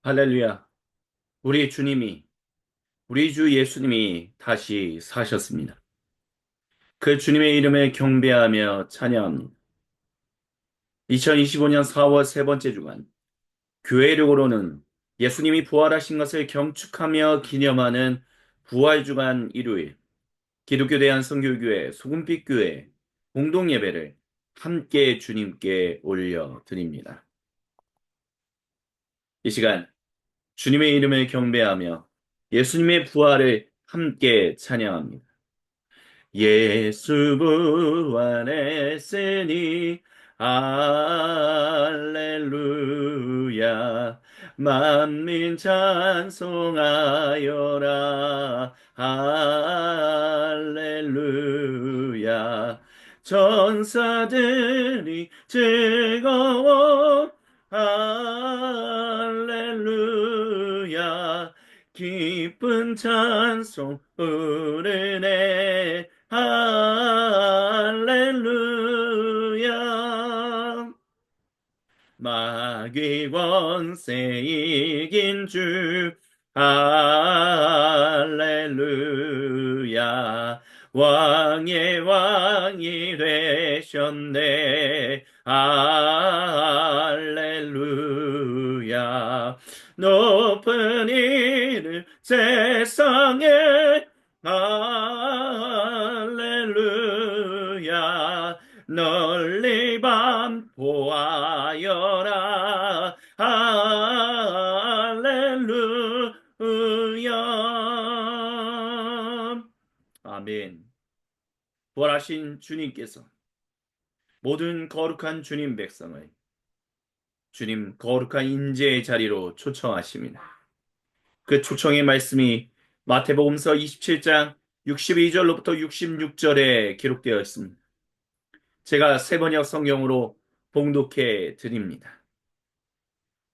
할렐루야. 우리 주님이, 우리 주 예수님이 다시 사셨습니다. 그 주님의 이름을 경배하며 찬양합니다. 2025년 4월 세 번째 주간, 교회력으로는 예수님이 부활하신 것을 경축하며 기념하는 부활주간 일요일, 기독교 대한선교교회 소금빛교회 공동예배를 함께 주님께 올려드립니다. 이 시간, 주님의 이름을 경배하며 예수님의 부활을 함께 찬양합니다. 예수 부활했으니 할렐루야 만민 찬송하여라 할렐루야 전사들이 즐거워 할렐루야 기쁜 찬송 부르네 할렐루야 마귀 권세 이긴 주 할렐루야 왕의 왕이 되셨네 할렐루야 높은 이름 세상에 할렐루야 널리 반포하여라 할렐루야 아멘. 부활하신 주님께서 모든 거룩한 주님 백성을 주님 거룩한 인재의 자리로 초청하십니다. 그 초청의 말씀이 마태복음서 27장 62절로부터 66절에 기록되어 있습니다. 제가 세 번역 성경으로 봉독해 드립니다.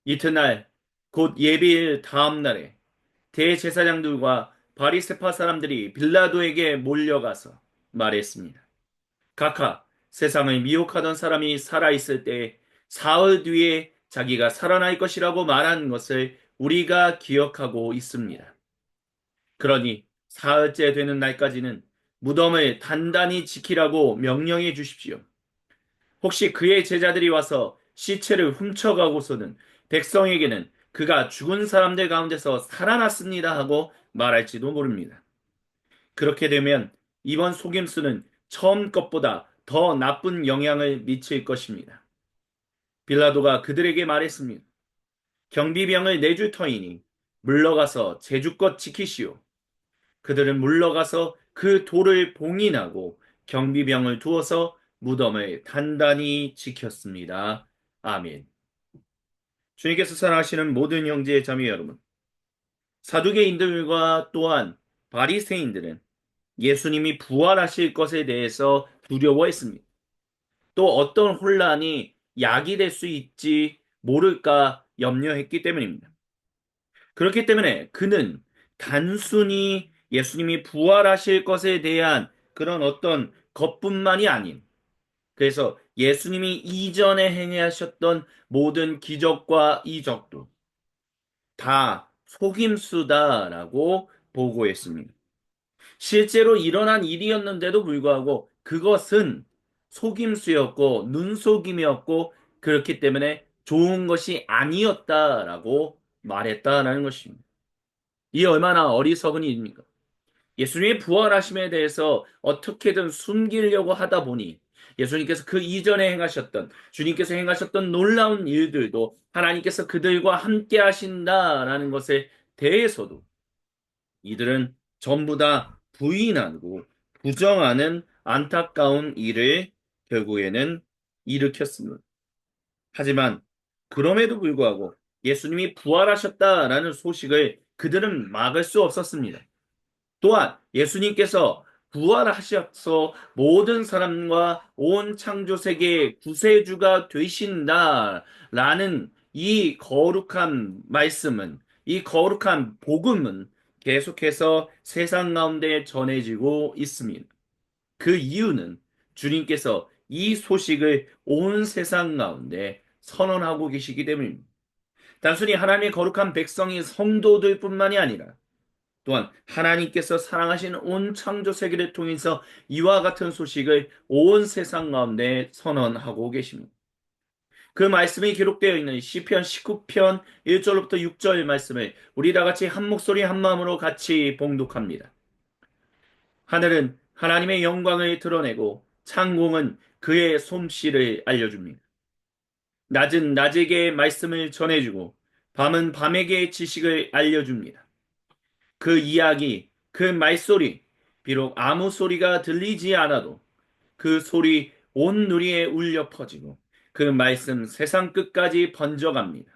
이튿날 곧 예비일 다음 날에 대제사장들과 바리새파 사람들이 빌라도에게 몰려가서 말했습니다. 각하 세상을 미혹하던 사람이 살아있을 때 사흘 뒤에 자기가 살아날 것이라고 말한 것을 우리가 기억하고 있습니다. 그러니 사흘째 되는 날까지는 무덤을 단단히 지키라고 명령해 주십시오. 혹시 그의 제자들이 와서 시체를 훔쳐가고서는 백성에게는 그가 죽은 사람들 가운데서 살아났습니다 하고 말할지도 모릅니다. 그렇게 되면 이번 속임수는 처음 것보다 더 나쁜 영향을 미칠 것입니다. 빌라도가 그들에게 말했습니다. 경비병을 내줄 터이니 물러가서 제주껏 지키시오. 그들은 물러가서 그 돌을 봉인하고 경비병을 두어서 무덤을 단단히 지켰습니다. 아멘. 주님께서 사랑하시는 모든 형제 자매 여러분, 사두개인들과 또한 바리새인들은 예수님이 부활하실 것에 대해서 두려워했습니다. 또 어떤 혼란이 야기될 수 있지 모를까 염려했기 때문입니다. 그렇기 때문에 그는 단순히 예수님이 부활하실 것에 대한 그런 어떤 것뿐만이 아닌, 그래서 예수님이 이전에 행하셨던 모든 기적과 이적도 다 속임수다라고 보고했습니다. 실제로 일어난 일이었는데도 불구하고 그것은 속임수였고 눈속임이었고 그렇기 때문에 좋은 것이 아니었다라고 말했다라는 것입니다. 이 얼마나 어리석은 일입니까? 예수님의 부활하심에 대해서 어떻게든 숨기려고 하다 보니 예수님께서 그 이전에 행하셨던 주님께서 행하셨던 놀라운 일들도 하나님께서 그들과 함께 하신다라는 것에 대해서도 이들은 전부 다 부인하고 부정하는 안타까운 일을 결국에는 일으켰습니다. 하지만 그럼에도 불구하고 예수님이 부활하셨다라는 소식을 그들은 막을 수 없었습니다. 또한 예수님께서 부활하셔서 모든 사람과 온 창조 세계의 구세주가 되신다라는 이 거룩한 말씀은, 이 거룩한 복음은 계속해서 세상 가운데 전해지고 있습니다. 그 이유는 주님께서 이 소식을 온 세상 가운데 선언하고 계시기 때문입니다. 단순히 하나님의 거룩한 백성이 성도들 뿐만이 아니라 또한 하나님께서 사랑하신 온 창조 세계를 통해서 이와 같은 소식을 온 세상 가운데 선언하고 계십니다. 그 말씀이 기록되어 있는 시편 19편 1절부터 6절 말씀을 우리 다 같이 한 목소리 한 마음으로 같이 봉독합니다. 하늘은 하나님의 영광을 드러내고 창공은 그의 솜씨를 알려줍니다. 낮은 낮에게 말씀을 전해주고 밤은 밤에게 지식을 알려줍니다. 그 이야기, 그 말소리, 비록 아무 소리가 들리지 않아도 그 소리 온 누리에 울려 퍼지고 그 말씀 세상 끝까지 번져갑니다.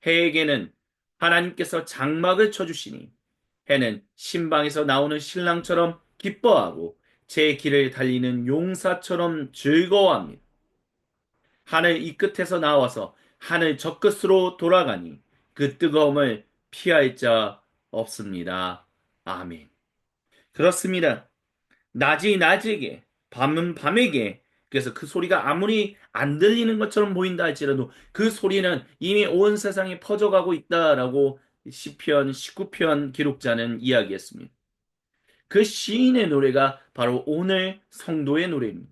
해에게는 하나님께서 장막을 쳐주시니 해는 신방에서 나오는 신랑처럼 기뻐하고 제 길을 달리는 용사처럼 즐거워합니다. 하늘 이 끝에서 나와서 하늘 저 끝으로 돌아가니 그 뜨거움을 피할 자 없습니다. 아멘. 그렇습니다. 낮이 낮에게, 밤은 밤에게, 그래서 그 소리가 아무리 안 들리는 것처럼 보인다 할지라도 그 소리는 이미 온 세상에 퍼져가고 있다라고 시편 19편 기록자는 이야기했습니다. 그 시인의 노래가 바로 오늘 성도의 노래입니다.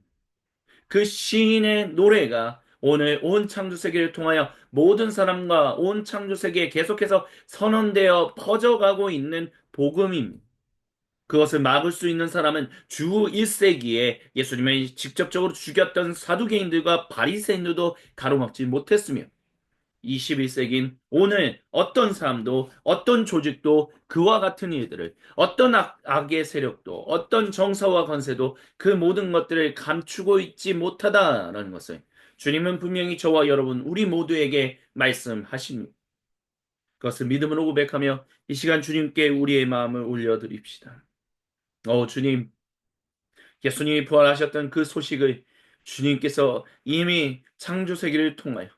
그 시인의 노래가 오늘 온 창조세계를 통하여 모든 사람과 온 창조세계에 계속해서 선언되어 퍼져가고 있는 복음입니다. 그것을 막을 수 있는 사람은 주 1세기에 예수님을 직접적으로 죽였던 사두개인들과 바리새인들도 가로막지 못했으며 21세기인 오늘 어떤 사람도 어떤 조직도 그와 같은 일들을 어떤 악의 세력도 어떤 정사와 권세도 그 모든 것들을 감추고 있지 못하다라는 것을 주님은 분명히 저와 여러분 우리 모두에게 말씀하십니다. 그것을 믿음으로 고백하며 이 시간 주님께 우리의 마음을 올려드립시다. 주님, 예수님이 부활하셨던 그 소식을 주님께서 이미 창조세계를 통하여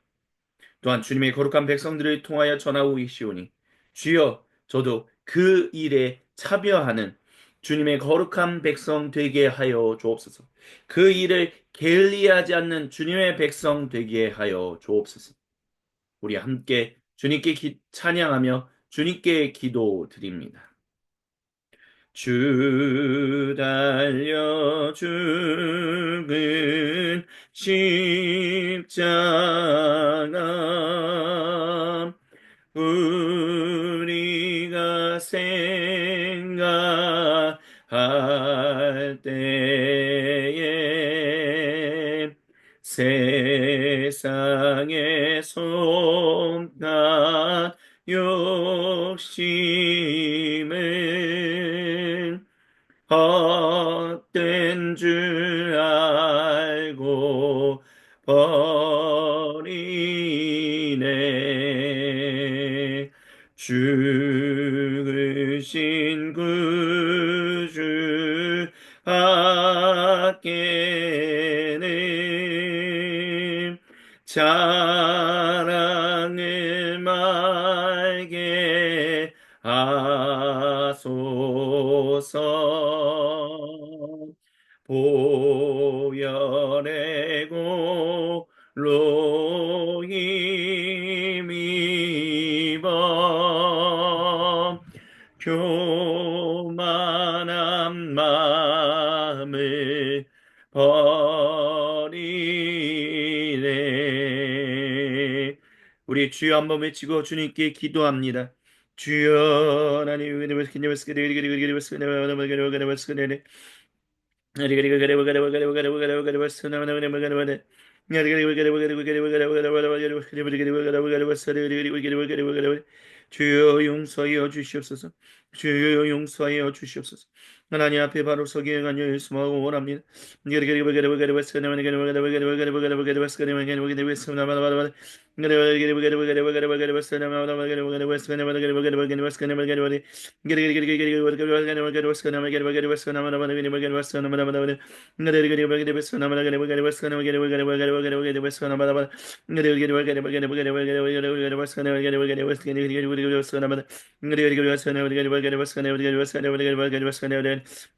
또한 주님의 거룩한 백성들을 통하여 전하고 계시오니 주여 저도 그 일에 참여하는 주님의 거룩한 백성 되게 하여 주옵소서. 그 일을 게을리하지 않는 주님의 백성 되게 하여 주옵소서. 우리 함께 주님께 찬양하며 주님께 기도드립니다. 주 달려 죽은 십자가 우리가 생각할 때에 세상의 솜난 욕심을 헛된 줄 알고 버리네. 죽으신 구주 앞에는 자랑을 말게 하소서. 보혈의 골로 힘입어 교만한 마음을 버리네. 우리 주여 한번 외치고 주님께 기도합니다. 주여 하나님 주여 용서하여 주시옵소서. 주여 용서하여 주시옵소서. 하나님 앞에 바로 서기에 간절히 수고하고 원합니다.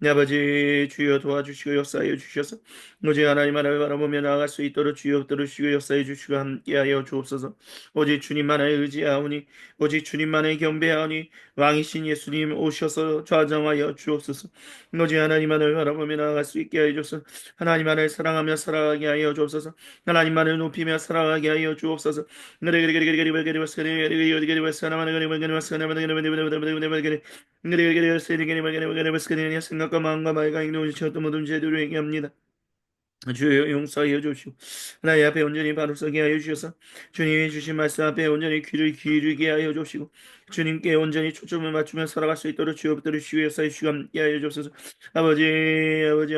아버지 주여 도와주시고 역사하여 주셔서 오직 하나님 나라를 바라보며 나아갈 수 있도록 주여 들으시고 역사해 주시고 함께하여 주옵소서. 주옵소서. 오직 주님만을 의지하오니 오직 주님만을 경배하오니 왕이신 예수님 오셔서 좌정하여 주옵소서. 오직 하나님만을 바라보며 나아갈 수 있게 하여 주옵소서. 하나님만을 사랑하며 살아가게 하여 주옵소서. 하나님만을 높이며 살아가게 하여 주옵소서. 생각과 마음과 말과 행동을 지켰던 모든 죄들을 회개합니다. 주여 용서하여 주시오. 나의 앞에 온전히 바로 서게 하여 주셔서 주님이 주신 말씀 앞에 온전히 귀를 기울이게 하여 주시고 주님께 온전히 초점을 맞추며 살아갈 수 있도록 주여 붙들으시고 역사에 주와 함께 하여 주옵소서. 아버지 아버지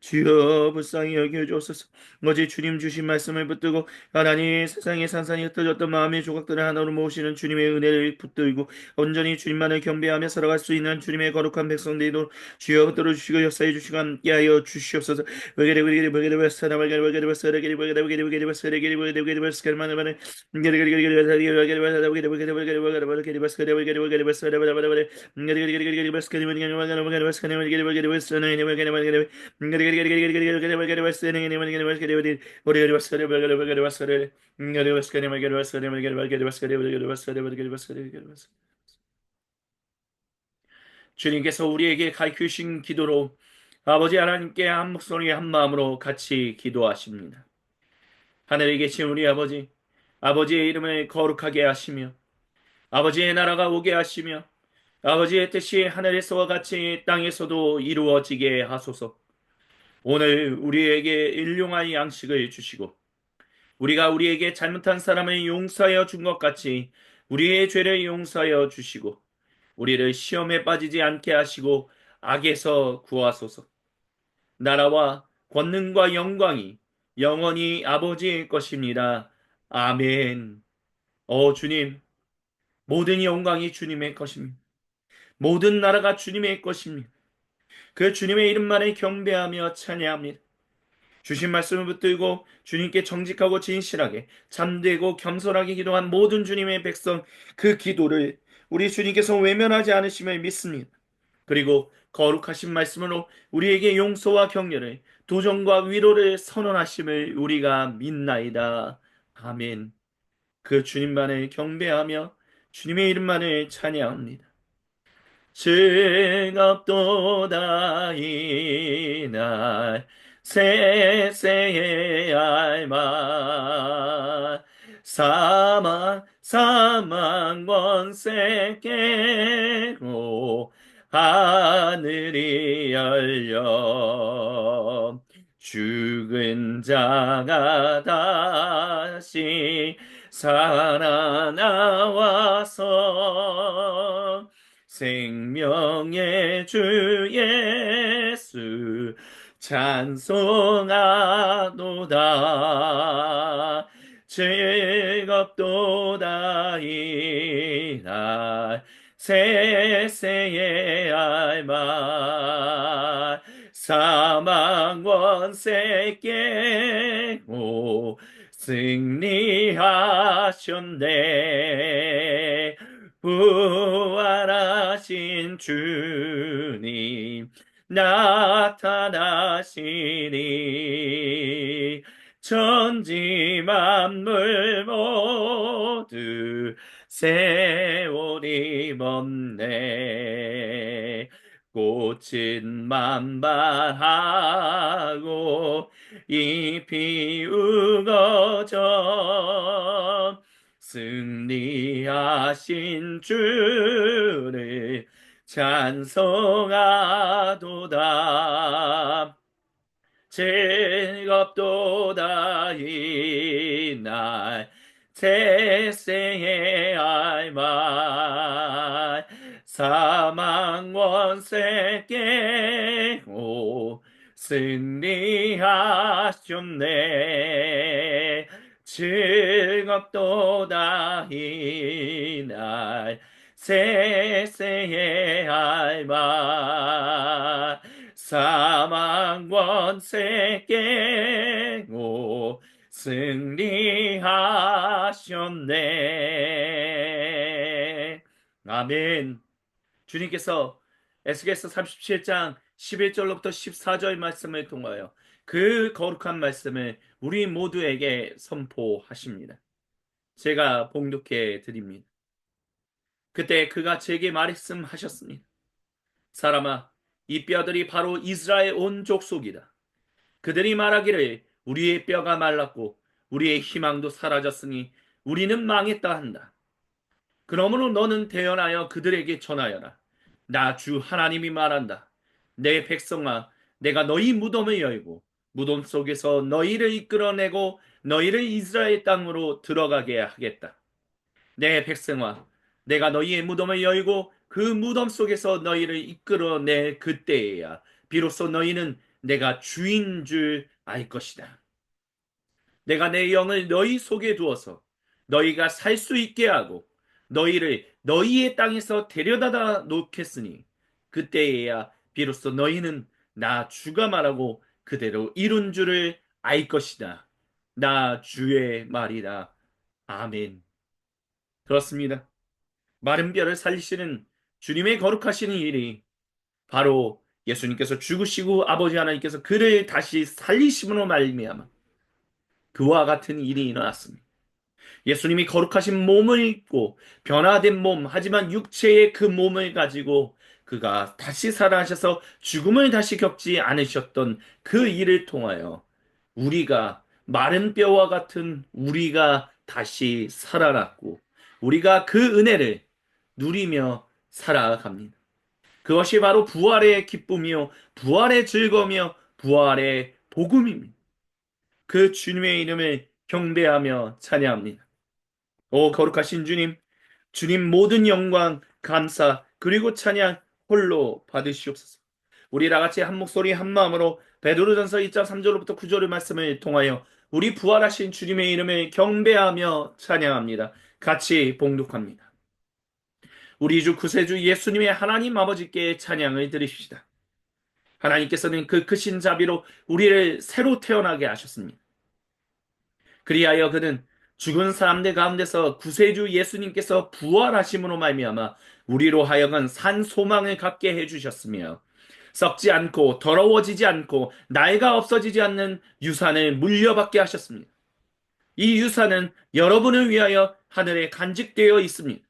주여 불쌍히 여겨 주옵소서. 어제 주님 주신 말씀을 붙들고 하나님 세상에 산산이 흩어졌던 마음의 조각들을 하나로 모으시는 주님의 은혜를 붙들고 온전히 주님만을 경배하며 살아갈 수 있는 주님의 거룩한 백성들도 주여 붙들어주시고 역사해 주시고 함께 하여 주시옵소서. 주님께서 우리에게 가르쳐 주신 기도로 아버지 하나님께 한 목소리 한 마음으로 같이 기도하십니다. 하늘에 계신 우리 아버지, 아버지의 이름을 거룩하게 하시며 아버지의 나라가 오게 하시며 아버지의 뜻이 하늘에서와 같이 땅에서도 이루어지게 하소서. 오늘 우리에게 일용할 양식을 주시고 우리가 우리에게 잘못한 사람을 용서하여 준 것 같이 우리의 죄를 용서하여 주시고 우리를 시험에 빠지지 않게 하시고 악에서 구하소서. 나라와 권능과 영광이 영원히 아버지의 것입니다. 아멘. 주님, 모든 영광이 주님의 것입니다. 모든 나라가 주님의 것입니다. 그 주님의 이름만을 경배하며 찬양합니다. 주신 말씀을 붙들고 주님께 정직하고 진실하게 잠들고 겸손하게 기도한 모든 주님의 백성 그 기도를 우리 주님께서 외면하지 않으심을 믿습니다. 그리고 거룩하신 말씀으로 우리에게 용서와 격려를 도전과 위로를 선언하심을 우리가 믿나이다. 아멘. 그 주님만을 경배하며 주님의 이름만을 찬양합니다. 즐겁도다 이날 세세의 알마 사망 권세계로 하늘이 열려 죽은 자가 다시 살아나와서 생명의 주 예수 찬송하도다. 즐겁도다 이날 세세의 알마 사망 권세 깨고 승리하셨네. 부활하신 주님 나타나시니 천지 만물 모두 세월이 멈네. 꽃은 만발하고 잎이 우거져 승리하신 주를 찬송하도다. 즐겁도다 이날 세세의 알말 사망 원세 깨고 승리하셨네. 즐겁도다 이날 세세의 알마 사망 권세 깨고 승리하셨네. 아멘. 주님께서 에스겔서 37장 11절로부터 14절 말씀을 통하여 그 거룩한 말씀을 우리 모두에게 선포하십니다. 제가 봉독해 드립니다. 그때 그가 제게 말씀하셨습니다. 사람아, 이 뼈들이 바로 이스라엘 온 족속이다. 그들이 말하기를 우리의 뼈가 말랐고 우리의 희망도 사라졌으니 우리는 망했다 한다. 그러므로 너는 대언하여 그들에게 전하여라. 나 주 하나님이 말한다. 내 백성아, 내가 너희 무덤을 열고 무덤 속에서 너희를 이끌어내고 너희를 이스라엘 땅으로 들어가게 하겠다. 내 백성아, 내가 너희의 무덤을 열고 그 무덤 속에서 너희를 이끌어낼 그때에야 비로소 너희는 내가 주인 줄 알 것이다. 내가 내 영을 너희 속에 두어서 너희가 살 수 있게 하고 너희를 너희의 땅에서 데려다가 놓겠으니 그때에야 비로소 너희는 나 주가 말하고 그대로 이룬 줄을 알 것이다. 나 주의 말이다. 아멘. 그렇습니다. 마른 뼈를 살리시는 주님의 거룩하시는 일이 바로 예수님께서 죽으시고 아버지 하나님께서 그를 다시 살리심으로 말미암아 그와 같은 일이 일어났습니다. 예수님이 거룩하신 몸을 입고 변화된 몸, 하지만 육체의 그 몸을 가지고 그가 다시 살아나셔서 죽음을 다시 겪지 않으셨던 그 일을 통하여 우리가 마른 뼈와 같은 우리가 다시 살아났고 우리가 그 은혜를 누리며 살아갑니다. 그것이 바로 부활의 기쁨이요, 부활의 즐거움이요, 부활의 복음입니다. 그 주님의 이름을 경배하며 찬양합니다. 오 거룩하신 주님, 주님 모든 영광, 감사, 그리고 찬양 홀로 받으시옵소서. 우리 다 같이 한 목소리 한 마음으로 베드로전서 2장 3절로부터 9절의 말씀을 통하여 우리 부활하신 주님의 이름을 경배하며 찬양합니다. 같이 봉독합니다. 우리 주 구세주 예수님의 하나님 아버지께 찬양을 드리십시다. 하나님께서는 그 크신 자비로 우리를 새로 태어나게 하셨습니다. 그리하여 그는 죽은 사람들 가운데서 구세주 예수님께서 부활하심으로 말미암아 우리로 하여금 산 소망을 갖게 해주셨으며 썩지 않고 더러워지지 않고 낡아 없어지지 않는 유산을 물려받게 하셨습니다. 이 유산은 여러분을 위하여 하늘에 간직되어 있습니다.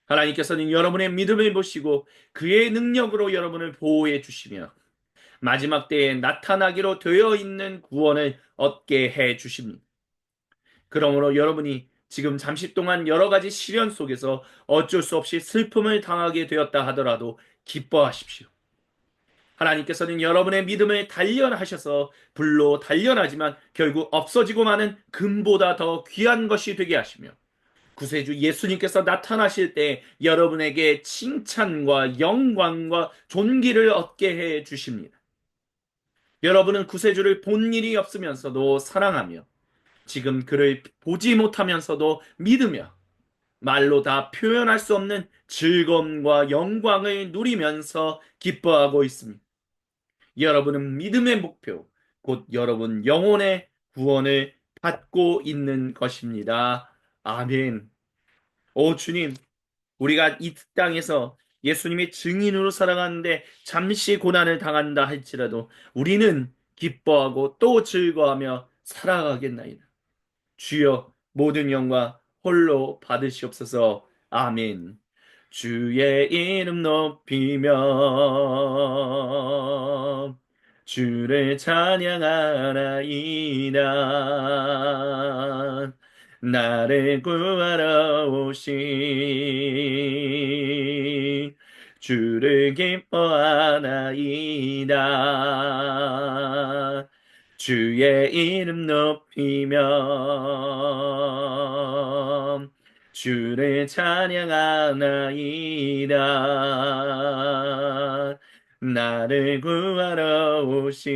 하나님께서는 여러분의 믿음을 보시고 그의 능력으로 여러분을 보호해 주시며 마지막 때에 나타나기로 되어 있는 구원을 얻게 해 주십니다. 그러므로 여러분이 지금 잠시 동안 여러 가지 시련 속에서 어쩔 수 없이 슬픔을 당하게 되었다 하더라도 기뻐하십시오. 하나님께서는 여러분의 믿음을 단련하셔서 불로 단련하지만 결국 없어지고 마는 금보다 더 귀한 것이 되게 하시며 구세주 예수님께서 나타나실 때 여러분에게 칭찬과 영광과 존귀를 얻게 해 주십니다. 여러분은 구세주를 본 일이 없으면서도 사랑하며 지금 그를 보지 못하면서도 믿으며 말로 다 표현할 수 없는 즐거움과 영광을 누리면서 기뻐하고 있습니다. 여러분은 믿음의 목표, 곧 여러분 영혼의 구원을 받고 있는 것입니다. 아멘. 오 주님, 우리가 이 땅에서 예수님의 증인으로 살아가는데 잠시 고난을 당한다 할지라도 우리는 기뻐하고 또 즐거워하며 살아가겠나이다. 주여 모든 영광 홀로 받으시옵소서. 아멘. 주의 이름 높이며 주를 찬양하나이다. 나를 구하러 오신 주를 기뻐하나이다. 주의 이름 높이며 주를 찬양하나이다. 나를 구하러 오신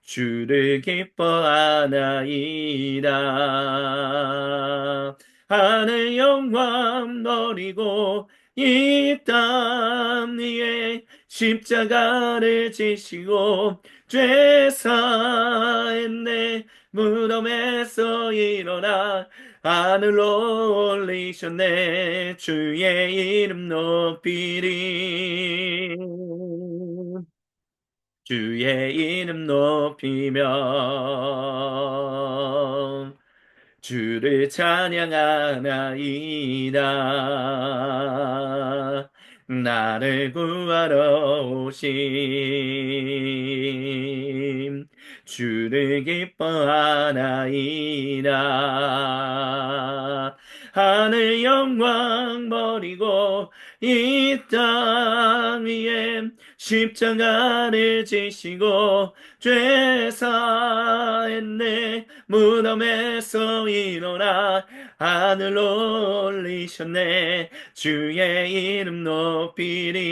주를 기뻐하나이다. 하늘 영광 버리고 이 땅 위에 십자가를 지시고 죄 사했네. 무덤에서 일어나 하늘로 올리셨네. 주의 이름 높이리. 주의 이름 높이며 주를 찬양하나이다. 나를 구하러 오신 주를 기뻐하나이다. 하늘 영광 버리고 이 땅 위에 십자가를 지시고 죄 사했네. 무덤에서 일어나 하늘로 올리셨네. 주의 이름 높이리.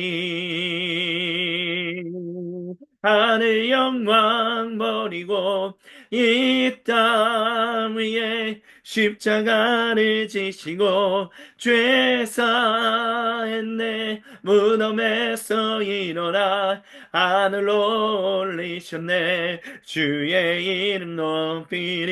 하늘 영광 버리고 이 땅 위에 십자가를 지시고 죄 사했네. 무덤에서 일어나 하늘로 올리셨네. 주의 이름 높이리.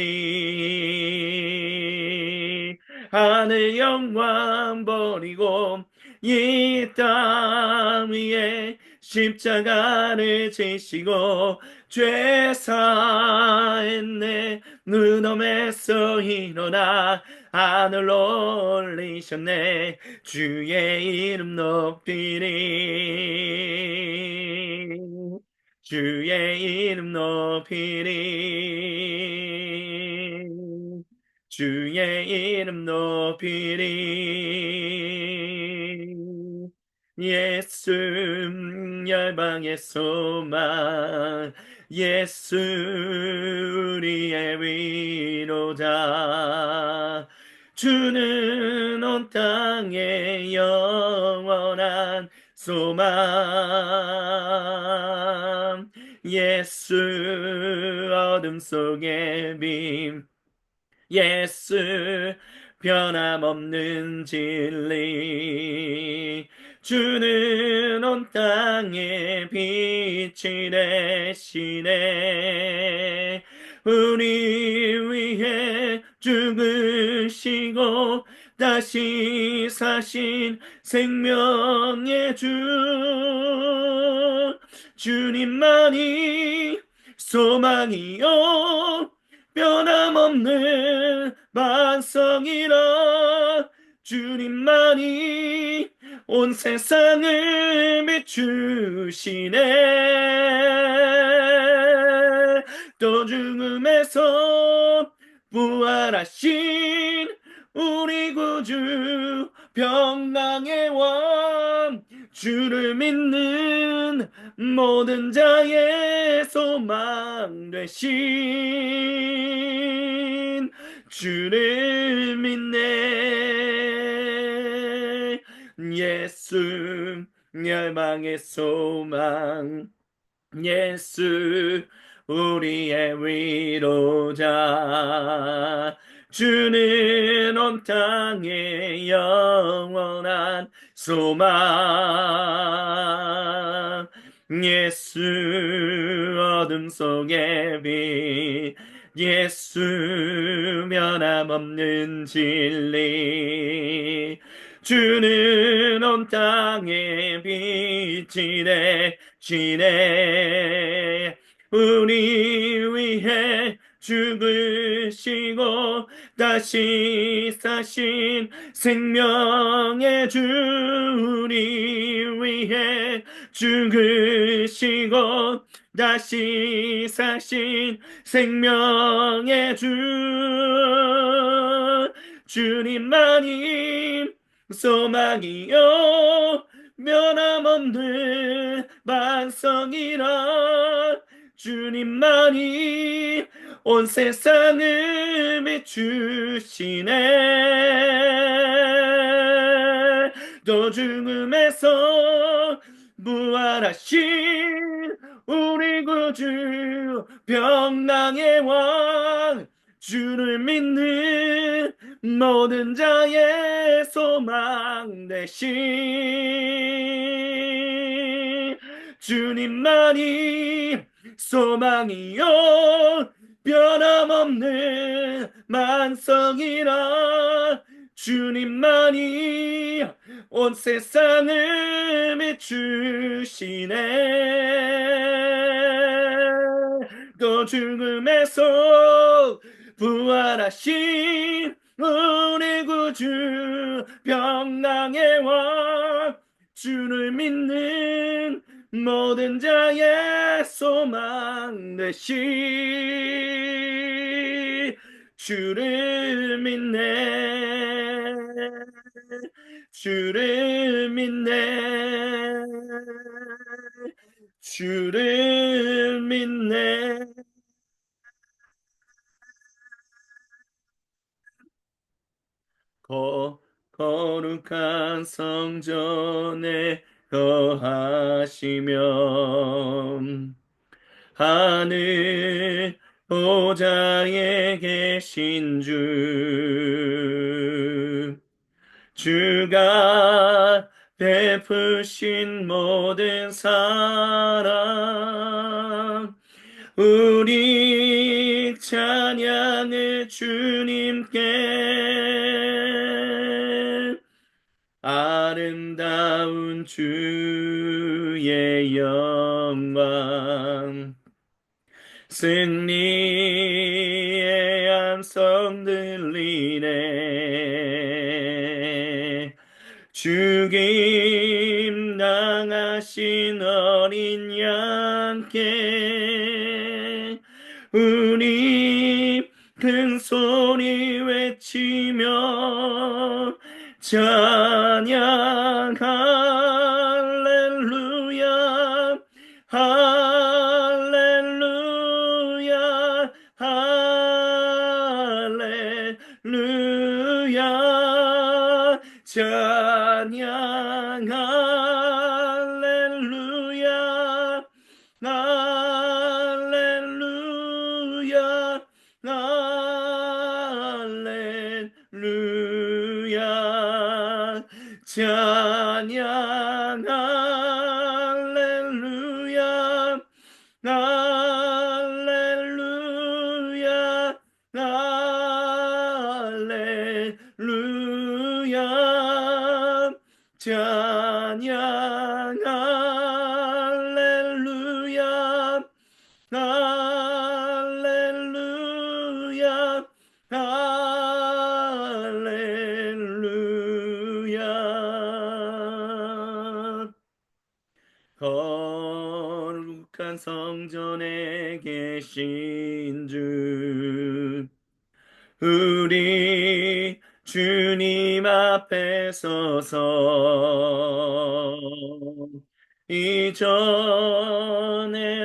하늘 영광 버리고 이 땅 위에 십자가를 지시고 죄 사했네. 무덤에서 일어나 하늘로 올리셨네. 주의 이름 높이리. 주의 이름 높이리. 주의 이름 높이리. 예수 열방의 소망, 예수 우리의 위로자. 주는 온 땅의 영원한 소망. 예수 어둠 속의 빛, 예수 변함없는 진리. 주는 온 땅의 빛이 되시네. 우리 위해 죽으시고 다시 사신 생명의 주. 주님만이 소망이요 변함없는 반성이라. 주님만이 온 세상을 비추시네. 또 죽음에서 부활하신 우리 구주 평강의 왕. 주를 믿는 모든 자의 소망 되신 주를 믿네. 예수 열방의 소망, 예수 우리의 위로자. 주는 온 땅의 영원한 소망. 예수 어둠 속의 빛, 예수 변함없는 진리. 주는 온 땅의 빛이 되시네. 우리 위해 죽으시고 다시 사신 생명의 주. 우리 위해 죽으시고 다시 사신 생명의 주. 주님만이 소망이요 변함없는 반성이라. 주님만이 온 세상을 비추시네. 또 죽음에서 부활하신 우리 구주 평강의 왕. 주를 믿는 모든 자의 소망 되신 주님만이 소망이요 변함없는 만성이라. 주님만이 온 세상을 비추시네. 또 죽음에서 부활하신 우리 구주 평강의 왕 주를 믿는 모든 자의 소망 되시 주를 믿네 주를 믿네 주를 믿네 거룩한 성전에 거하시면 하늘 보좌에 계신 주가 베푸신 모든 사랑 우리 찬양을 주님께 아름다운 주의 영광 승리의 함성 들리네 죽임 당하신 어린 양께 우리 큰 소리 외치며 찬양 할렐루야 할렐루야 할렐루야 찬양 할렐루야 할렐루야 할렐루야 찬양 할렐루야 할렐루야 할렐루야 찬양 할렐루야 할렐루야 할렐루야 거룩한 성전에 계신 주 우리 주님 앞에 서서 이전의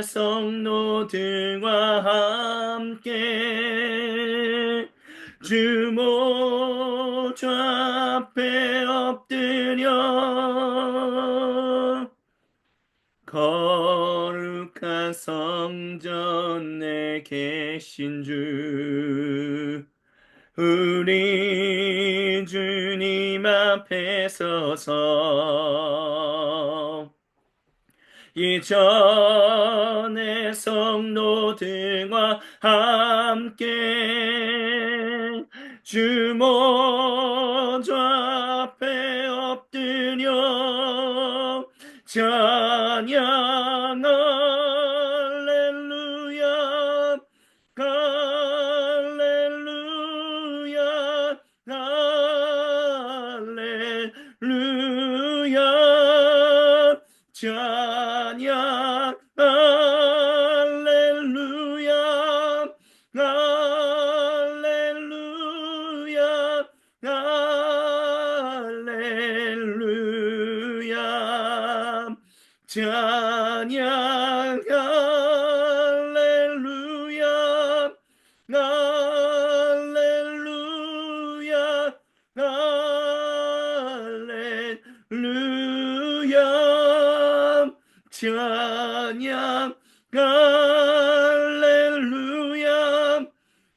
성도들과 함께 주 모좌 앞에 엎드려 거룩한 성전에 계신 주 우리 주님 앞에 서서 이전의 성도들과 함께 주 모좌 앞에 엎드려 찬양 할렐루야 할렐루야 할렐루야 찬양 할렐루야 할렐루야 할렐루야 찬양 할렐루야 할렐루야 할렐루야 찬양 할렐루야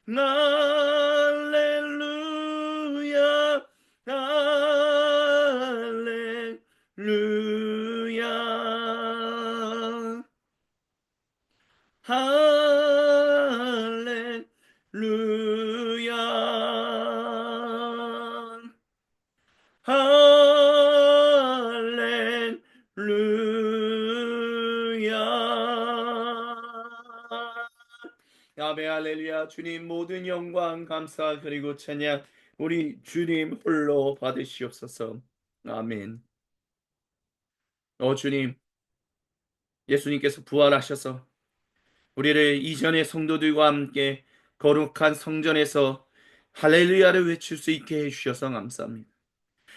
할렐루야 할렐루야 할렐루야 할렐루야. 주님 모든 영광, 감사, 그리고 찬양 우리 주님 홀로 받으시옵소서. 아멘. 주님, 예수님께서 부활하셔서 우리를 이전의 성도들과 함께 거룩한 성전에서 할렐루야를 외칠 수 있게 해주셔서 감사합니다.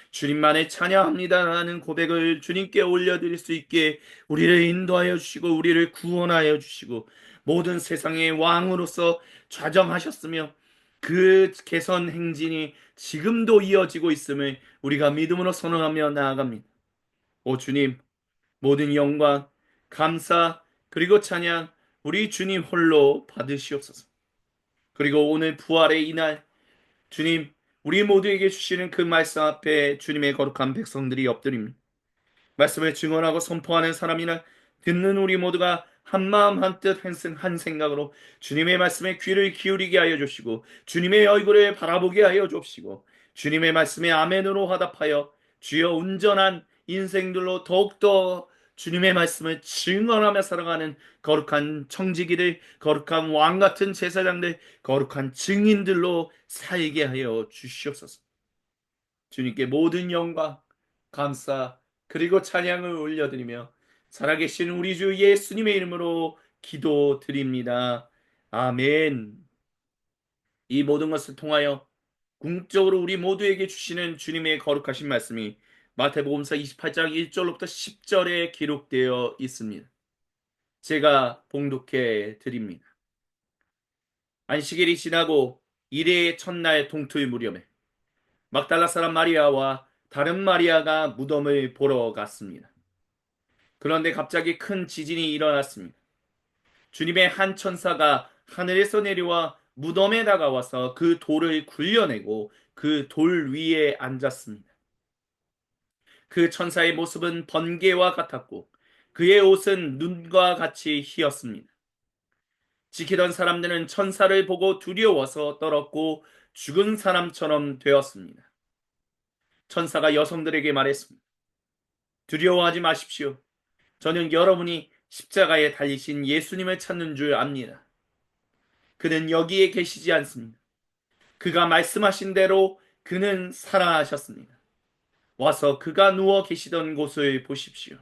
주님만의 찬양합니다라는 고백을 주님께 올려드릴 수 있게 우리를 인도하여 주시고 우리를 구원하여 주시고 모든 세상의 왕으로서 좌정하셨으며 그 개선 행진이 지금도 이어지고 있음을 우리가 믿음으로 선언하며 나아갑니다. 오 주님, 모든 영광, 감사, 그리고 찬양 우리 주님 홀로 받으시옵소서. 그리고 오늘 부활의 이날 주님, 우리 모두에게 주시는 그 말씀 앞에 주님의 거룩한 백성들이 엎드립니다. 말씀을 증언하고 선포하는 사람이나 듣는 우리 모두가 한 마음 한 뜻 한 생각으로 주님의 말씀에 귀를 기울이게 하여 주시고 주님의 얼굴을 바라보게 하여 주시고 주님의 말씀에 아멘으로 화답하여 주여 온전한 인생들로 더욱더 주님의 말씀을 증언하며 살아가는 거룩한 청지기들, 거룩한 왕 같은 제사장들, 거룩한 증인들로 살게 하여 주시옵소서. 주님께 모든 영광, 감사, 그리고 찬양을 올려드리며 살아계신 우리 주 예수님의 이름으로 기도드립니다. 아멘. 이 모든 것을 통하여 궁극적으로 우리 모두에게 주시는 주님의 거룩하신 말씀이 마태복음서 28장 1절로부터 10절에 기록되어 있습니다. 제가 봉독해 드립니다. 안식일이 지나고 일회의 첫날 동토일 무렵에 막달라 사람 마리아와 다른 마리아가 무덤을 보러 갔습니다. 그런데 갑자기 큰 지진이 일어났습니다. 주님의 한 천사가 하늘에서 내려와 무덤에 다가와서 그 돌을 굴려내고 그 돌 위에 앉았습니다. 그 천사의 모습은 번개와 같았고 그의 옷은 눈과 같이 희었습니다. 지키던 사람들은 천사를 보고 두려워서 떨었고 죽은 사람처럼 되었습니다. 천사가 여성들에게 말했습니다. 두려워하지 마십시오. 저는 여러분이 십자가에 달리신 예수님을 찾는 줄 압니다. 그는 여기에 계시지 않습니다. 그가 말씀하신 대로 그는 살아나셨습니다. 와서 그가 누워 계시던 곳을 보십시오.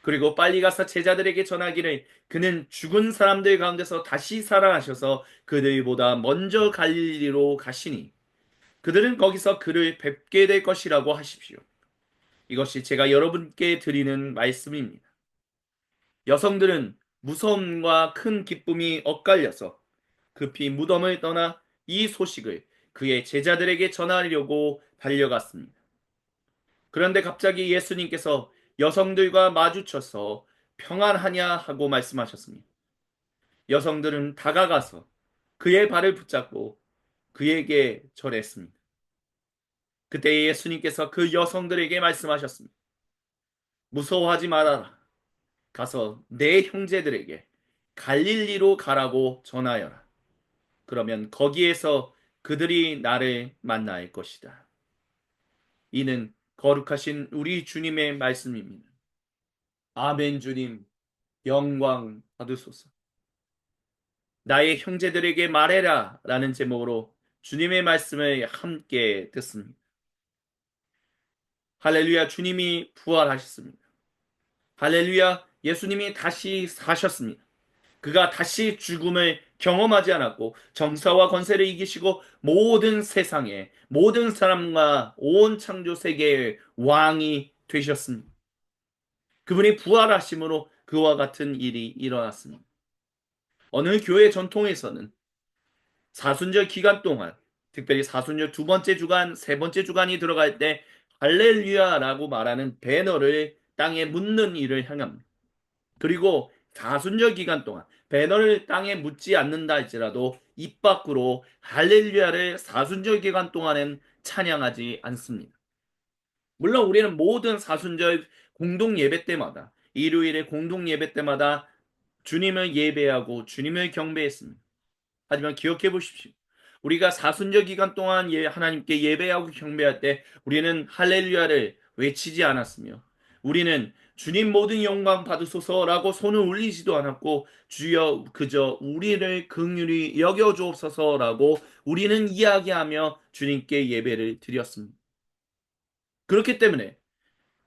그리고 빨리 가서 제자들에게 전하기를 그는 죽은 사람들 가운데서 다시 살아나셔서 그들보다 먼저 갈릴리로 가시니 그들은 거기서 그를 뵙게 될 것이라고 하십시오. 이것이 제가 여러분께 드리는 말씀입니다. 여성들은 무서움과 큰 기쁨이 엇갈려서 급히 무덤을 떠나 이 소식을 그의 제자들에게 전하려고 달려갔습니다. 그런데 갑자기 예수님께서 여성들과 마주쳐서 평안하냐 하고 말씀하셨습니다. 여성들은 다가가서 그의 발을 붙잡고 그에게 절했습니다. 그때 예수님께서 그 여성들에게 말씀하셨습니다. 무서워하지 말아라. 가서 내 형제들에게 갈릴리로 가라고 전하여라. 그러면 거기에서 그들이 나를 만날 것이다. 이는 거룩하신 우리 주님의 말씀입니다. 아멘. 주님, 영광 받으소서. 나의 형제들에게 말해라 라는 제목으로 주님의 말씀을 함께 듣습니다. 할렐루야. 주님이 부활하셨습니다. 할렐루야. 예수님이 다시 사셨습니다. 그가 다시 죽음을 경험하지 않았고 정사와 권세를 이기시고 모든 세상에 모든 사람과 온 창조 세계의 왕이 되셨습니다. 그분이 부활하심으로 그와 같은 일이 일어났습니다. 어느 교회 전통에서는 사순절 기간 동안 특별히 사순절 두 번째 주간, 세 번째 주간이 들어갈 때 할렐루야라고 말하는 배너를 땅에 묻는 일을 행합니다. 그리고 사순절 기간 동안 배너를 땅에 묻지 않는다 할지라도 입 밖으로 할렐루야를 사순절 기간 동안엔 찬양하지 않습니다. 물론 우리는 모든 사순절 공동 예배 때마다 일요일에 공동 예배 때마다 주님을 예배하고 주님을 경배했습니다. 하지만 기억해 보십시오. 우리가 사순절 기간 동안 하나님께 예배하고 경배할 때 우리는 할렐루야를 외치지 않았으며 우리는 주님 모든 영광 받으소서라고 손을 올리지도 않았고 주여 그저 우리를 긍휼히 여겨 주옵소서라고 우리는 이야기하며 주님께 예배를 드렸습니다. 그렇기 때문에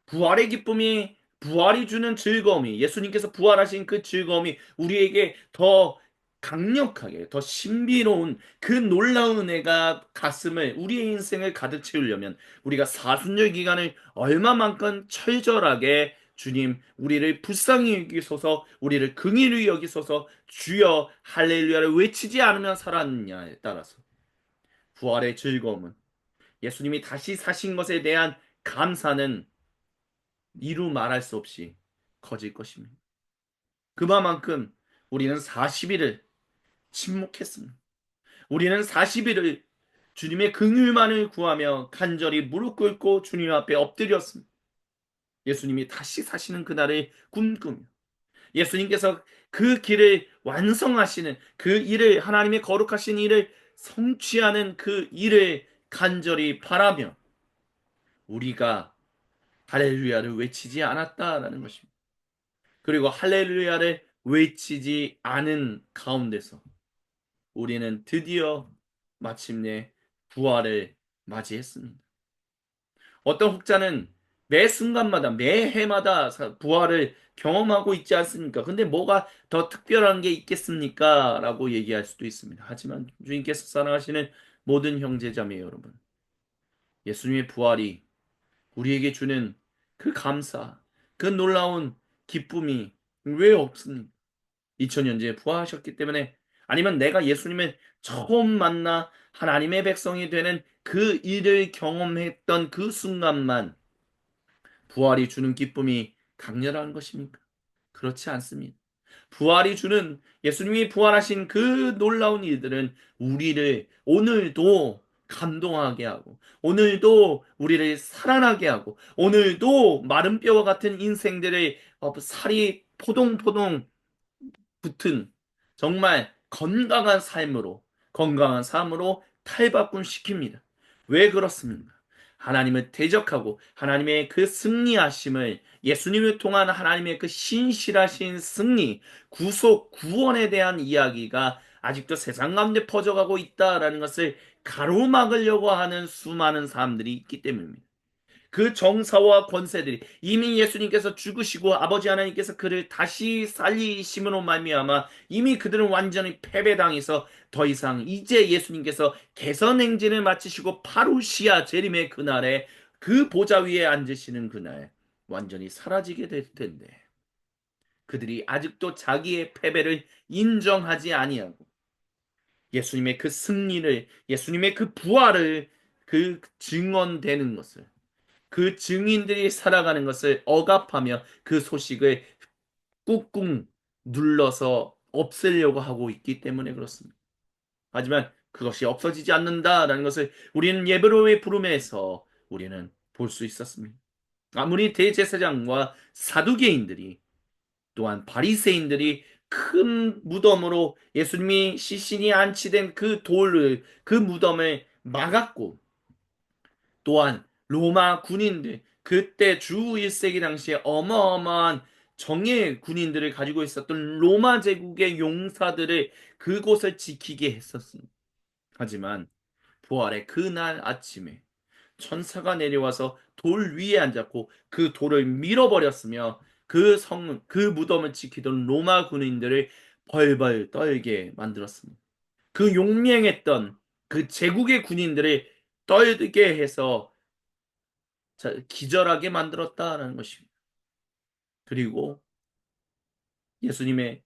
부활의 기쁨이 부활이 주는 즐거움이 예수님께서 부활하신 그 즐거움이 우리에게 더 강력하게 더 신비로운 그 놀라운 은혜가 가슴을 우리의 인생을 가득 채우려면 우리가 사순절 기간을 얼마만큼 철저하게 주님 우리를 불쌍히 여기소서 우리를 긍휼히 여기소서 주여 할렐루야를 외치지 않으면 살았느냐에 따라서 부활의 즐거움은 예수님이 다시 사신 것에 대한 감사는 이루 말할 수 없이 커질 것입니다. 그만큼 우리는 40일을 침묵했습니다. 우리는 40일을 주님의 긍휼만을 구하며 간절히 무릎 꿇고 주님 앞에 엎드렸습니다. 예수님이 다시 사시는 그날을 꿈꾸며 예수님께서 그 길을 완성하시는 그 일을 하나님의 거룩하신 일을 성취하는 그 일을 간절히 바라며 우리가 할렐루야를 외치지 않았다라는 것입니다. 그리고 할렐루야를 외치지 않은 가운데서 우리는 드디어 마침내 부활을 맞이했습니다. 어떤 혹자는 매 순간마다 매 해마다 부활을 경험하고 있지 않습니까? 근데 뭐가 더 특별한 게 있겠습니까? 라고 얘기할 수도 있습니다. 하지만 주님께서 사랑하시는 모든 형제자매 여러분, 예수님의 부활이 우리에게 주는 그 감사, 그 놀라운 기쁨이 왜 없습니까? 2000년째 부활하셨기 때문에 아니면 내가 예수님을 처음 만나 하나님의 백성이 되는 그 일을 경험했던 그 순간만 부활이 주는 기쁨이 강렬한 것입니까? 그렇지 않습니다. 부활이 주는 예수님이 부활하신 그 놀라운 일들은 우리를 오늘도 감동하게 하고 오늘도 우리를 살아나게 하고 오늘도 마른 뼈와 같은 인생들의 살이 포동포동 붙은 정말 건강한 삶으로 탈바꿈시킵니다. 왜 그렇습니까? 하나님을 대적하고 하나님의 그 승리하심을 예수님을 통한 하나님의 그 신실하신 승리, 구속, 구원에 대한 이야기가 아직도 세상 가운데 퍼져가고 있다라는 것을 가로막으려고 하는 수많은 사람들이 있기 때문입니다. 그 정사와 권세들이 이미 예수님께서 죽으시고 아버지 하나님께서 그를 다시 살리심으로 말미암아 이미 그들은 완전히 패배당해서 더 이상 이제 예수님께서 개선 행진을 마치시고 파루시아 재림의 그날에 그 보좌 위에 앉으시는 그날 완전히 사라지게 될 텐데 그들이 아직도 자기의 패배를 인정하지 아니하고 예수님의 그 승리를 예수님의 그 부활을 그 증언되는 것을 그 증인들이 살아가는 것을 억압하며 그 소식을 꾹꾹 눌러서 없애려고 하고 있기 때문에 그렇습니다. 하지만 그것이 없어지지 않는다라는 것을 우리는 예배로의 부름에서 우리는 볼 수 있었습니다. 아무리 대제사장과 사두개인들이 또한 바리새인들이 큰 무덤으로 예수님이 시신이 안치된 그 돌을 그 무덤을 막았고 또한 로마 군인들 그때 주 1세기 당시에 어마어마한 정예 군인들을 가지고 있었던 로마 제국의 용사들을 그곳을 지키게 했었습니다. 하지만 부활의 그날 아침에 천사가 내려와서 돌 위에 앉았고 그 돌을 밀어버렸으며 그 무덤을 지키던 로마 군인들을 벌벌 떨게 만들었습니다. 그 용맹했던 그 제국의 군인들을 떨게 해서 기절하게 만들었다라는 것입니다. 그리고 예수님의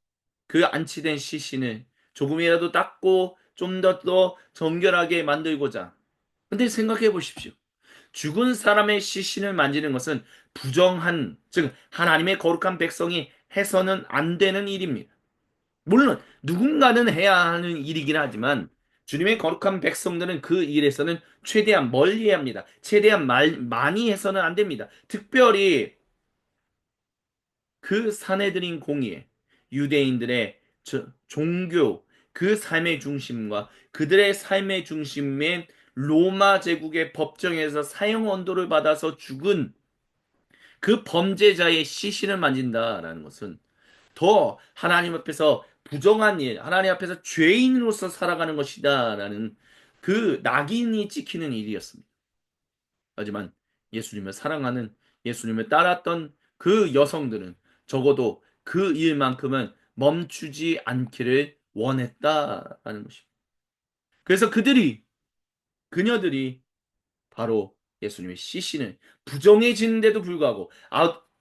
그 안치된 시신을 조금이라도 닦고 좀 더 정결하게 만들고자. 근데 생각해 보십시오. 죽은 사람의 시신을 만지는 것은 부정한, 즉 하나님의 거룩한 백성이 해서는 안 되는 일입니다. 물론 누군가는 해야 하는 일이긴 하지만 주님의 거룩한 백성들은 그 일에서는 최대한 멀리해야 합니다. 최대한 많이 해서는 안 됩니다. 특별히 그 사내들인 공의에 유대인들의 종교, 그 삶의 중심과 그들의 삶의 중심에 로마 제국의 법정에서 사형 언도를 받아서 죽은 그 범죄자의 시신을 만진다라는 것은 더 하나님 앞에서 부정한 일, 하나님 앞에서 죄인으로서 살아가는 것이다라는 그 낙인이 찍히는 일이었습니다. 하지만 예수님을 사랑하는 예수님을 따랐던 그 여성들은 적어도 그 일만큼은 멈추지 않기를 원했다라는 것입니다. 그래서 그녀들이 바로 예수님의 시신을 부정해지는데도 불구하고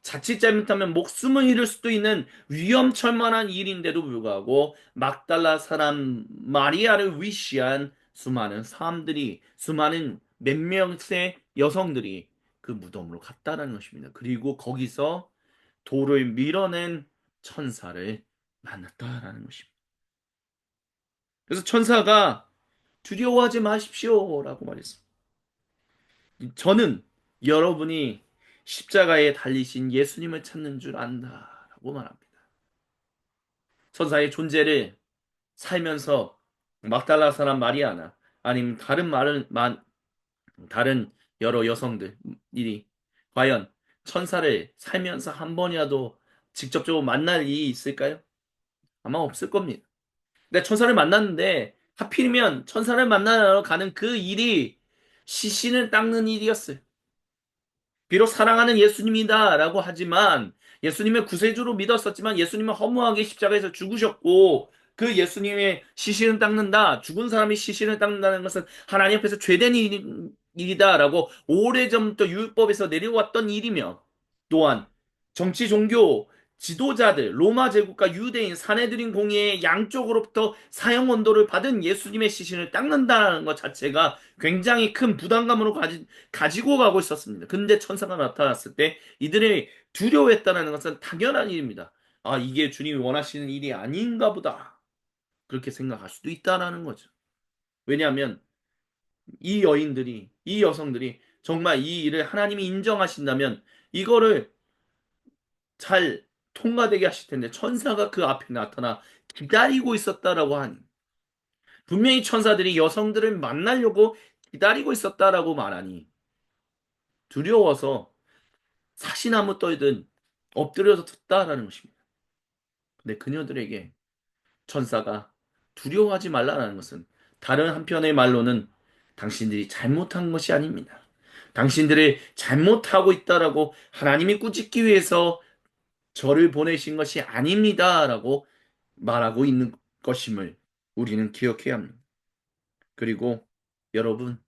자칫 잘못하면 목숨을 잃을 수도 있는 위험천만한 일인데도 불구하고 막달라 사람 마리아를 위시한 수많은 사람들이 수많은 몇 명의 여성들이 그 무덤으로 갔다라는 것입니다. 그리고 거기서 돌을 밀어낸 천사를 만났다라는 것입니다. 그래서 천사가 두려워하지 마십시오라고 말했습니다. 저는 여러분이 십자가에 달리신 예수님을 찾는 줄 안다라고 말합니다. 천사의 존재를 살면서 막달라 사람 마리아나 아니면 다른 여러 여성들이 과연 천사를 살면서 한 번이라도 직접적으로 만날 일이 있을까요? 아마 없을 겁니다. 근데 천사를 만났는데 하필이면 천사를 만나러 가는 그 일이 시신을 닦는 일이었어요. 비록 사랑하는 예수님이다라고 하지만 예수님의 구세주로 믿었었지만 예수님은 허무하게 십자가에서 죽으셨고 그 예수님의 시신을 닦는다, 죽은 사람이 시신을 닦는다는 것은 하나님 앞에서 죄된 일이다라고 오래전부터 율법에서 내려왔던 일이며 또한 정치 종교 지도자들, 로마 제국과 유대인, 사내들인 공의의 양쪽으로부터 사형 언도를 받은 예수님의 시신을 닦는다는 것 자체가 굉장히 큰 부담감으로 가지고 가고 있었습니다. 근데 천사가 나타났을 때 이들이 두려워했다는 것은 당연한 일입니다. 아, 이게 주님이 원하시는 일이 아닌가 보다. 그렇게 생각할 수도 있다라는 거죠. 왜냐하면 이 여성들이 정말 이 일을 하나님이 인정하신다면 이거를 잘 통과되게 하실 텐데 천사가 그 앞에 나타나 기다리고 있었다라고 하니 분명히 천사들이 여성들을 만나려고 기다리고 있었다라고 말하니 두려워서 사시나무 떨듯 엎드려서 듣다라는 것입니다. 근데 그녀들에게 천사가 두려워하지 말라는 것은 다른 한편의 말로는 당신들이 잘못한 것이 아닙니다. 당신들이 잘못하고 있다라고 하나님이 꾸짖기 위해서 저를 보내신 것이 아닙니다라고 말하고 있는 것임을 우리는 기억해야 합니다. 그리고 여러분,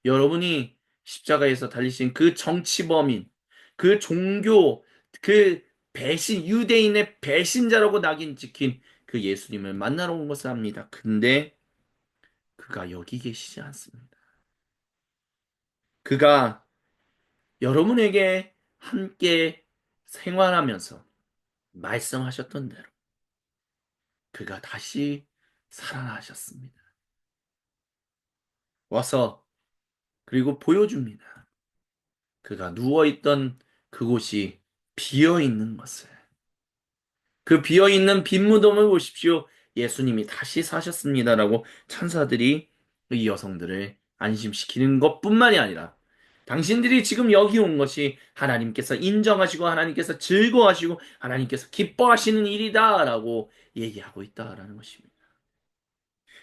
여러분이 십자가에서 달리신 그 정치범인, 그 종교, 그 유대인의 배신자라고 낙인 찍힌 그 예수님을 만나러 온 것을 압니다. 근데 그가 여기 계시지 않습니다. 그가 여러분에게 함께 생활하면서 말씀하셨던 대로 그가 다시 살아나셨습니다. 와서 그리고 보여줍니다. 그가 누워있던 그곳이 비어 있는 것을. 그 비어 있는 빈 무덤을 보십시오. 예수님이 다시 사셨습니다라고 천사들이 이 여성들을 안심시키는 것뿐만이 아니라 당신들이 지금 여기 온 것이 하나님께서 인정하시고 하나님께서 즐거워하시고 하나님께서 기뻐하시는 일이다라고 얘기하고 있다라는 것입니다.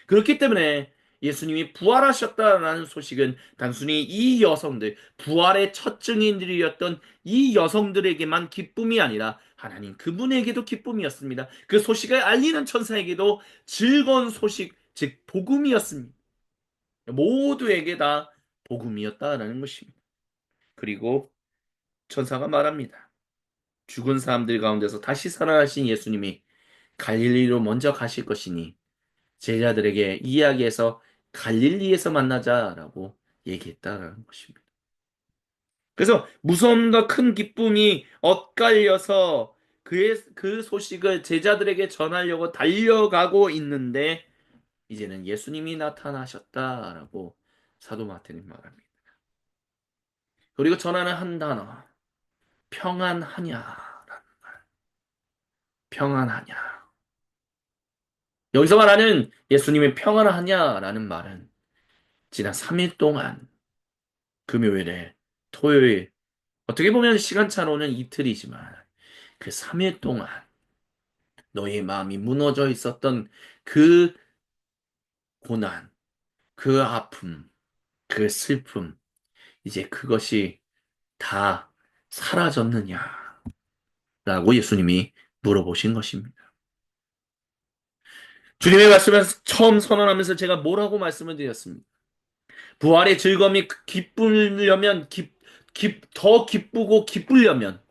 그렇기 때문에 예수님이 부활하셨다라는 소식은 단순히 이 여성들, 부활의 첫 증인들이었던 이 여성들에게만 기쁨이 아니라 하나님 그분에게도 기쁨이었습니다. 그 소식을 알리는 천사에게도 즐거운 소식, 즉 복음이었습니다. 모두에게 다 복음이었다라는 것입니다. 그리고 천사가 말합니다. 죽은 사람들 가운데서 다시 살아나신 예수님이 갈릴리로 먼저 가실 것이니 제자들에게 이야기해서 갈릴리에서 만나자라고 얘기했다라는 것입니다. 그래서 무서움과 큰 기쁨이 엇갈려서 그 소식을 제자들에게 전하려고 달려가고 있는데 이제는 예수님이 나타나셨다라고 사도 마태는 말합니다. 그리고 전하는 한 단어 평안하냐 평안하냐 여기서 말하는 예수님의 평안하냐라는 말은 지난 3일 동안 금요일에 토요일 어떻게 보면 시간차로는 이틀이지만 그 3일 동안 너의 마음이 무너져 있었던 그 고난, 그 아픔, 그 슬픔, 이제 그것이 다 사라졌느냐? 라고 예수님이 물어보신 것입니다. 주님의 말씀을 처음 선언하면서 제가 뭐라고 말씀을 드렸습니다. 부활의 즐거움이 기쁘려면, 더 기쁘고 기쁘려면,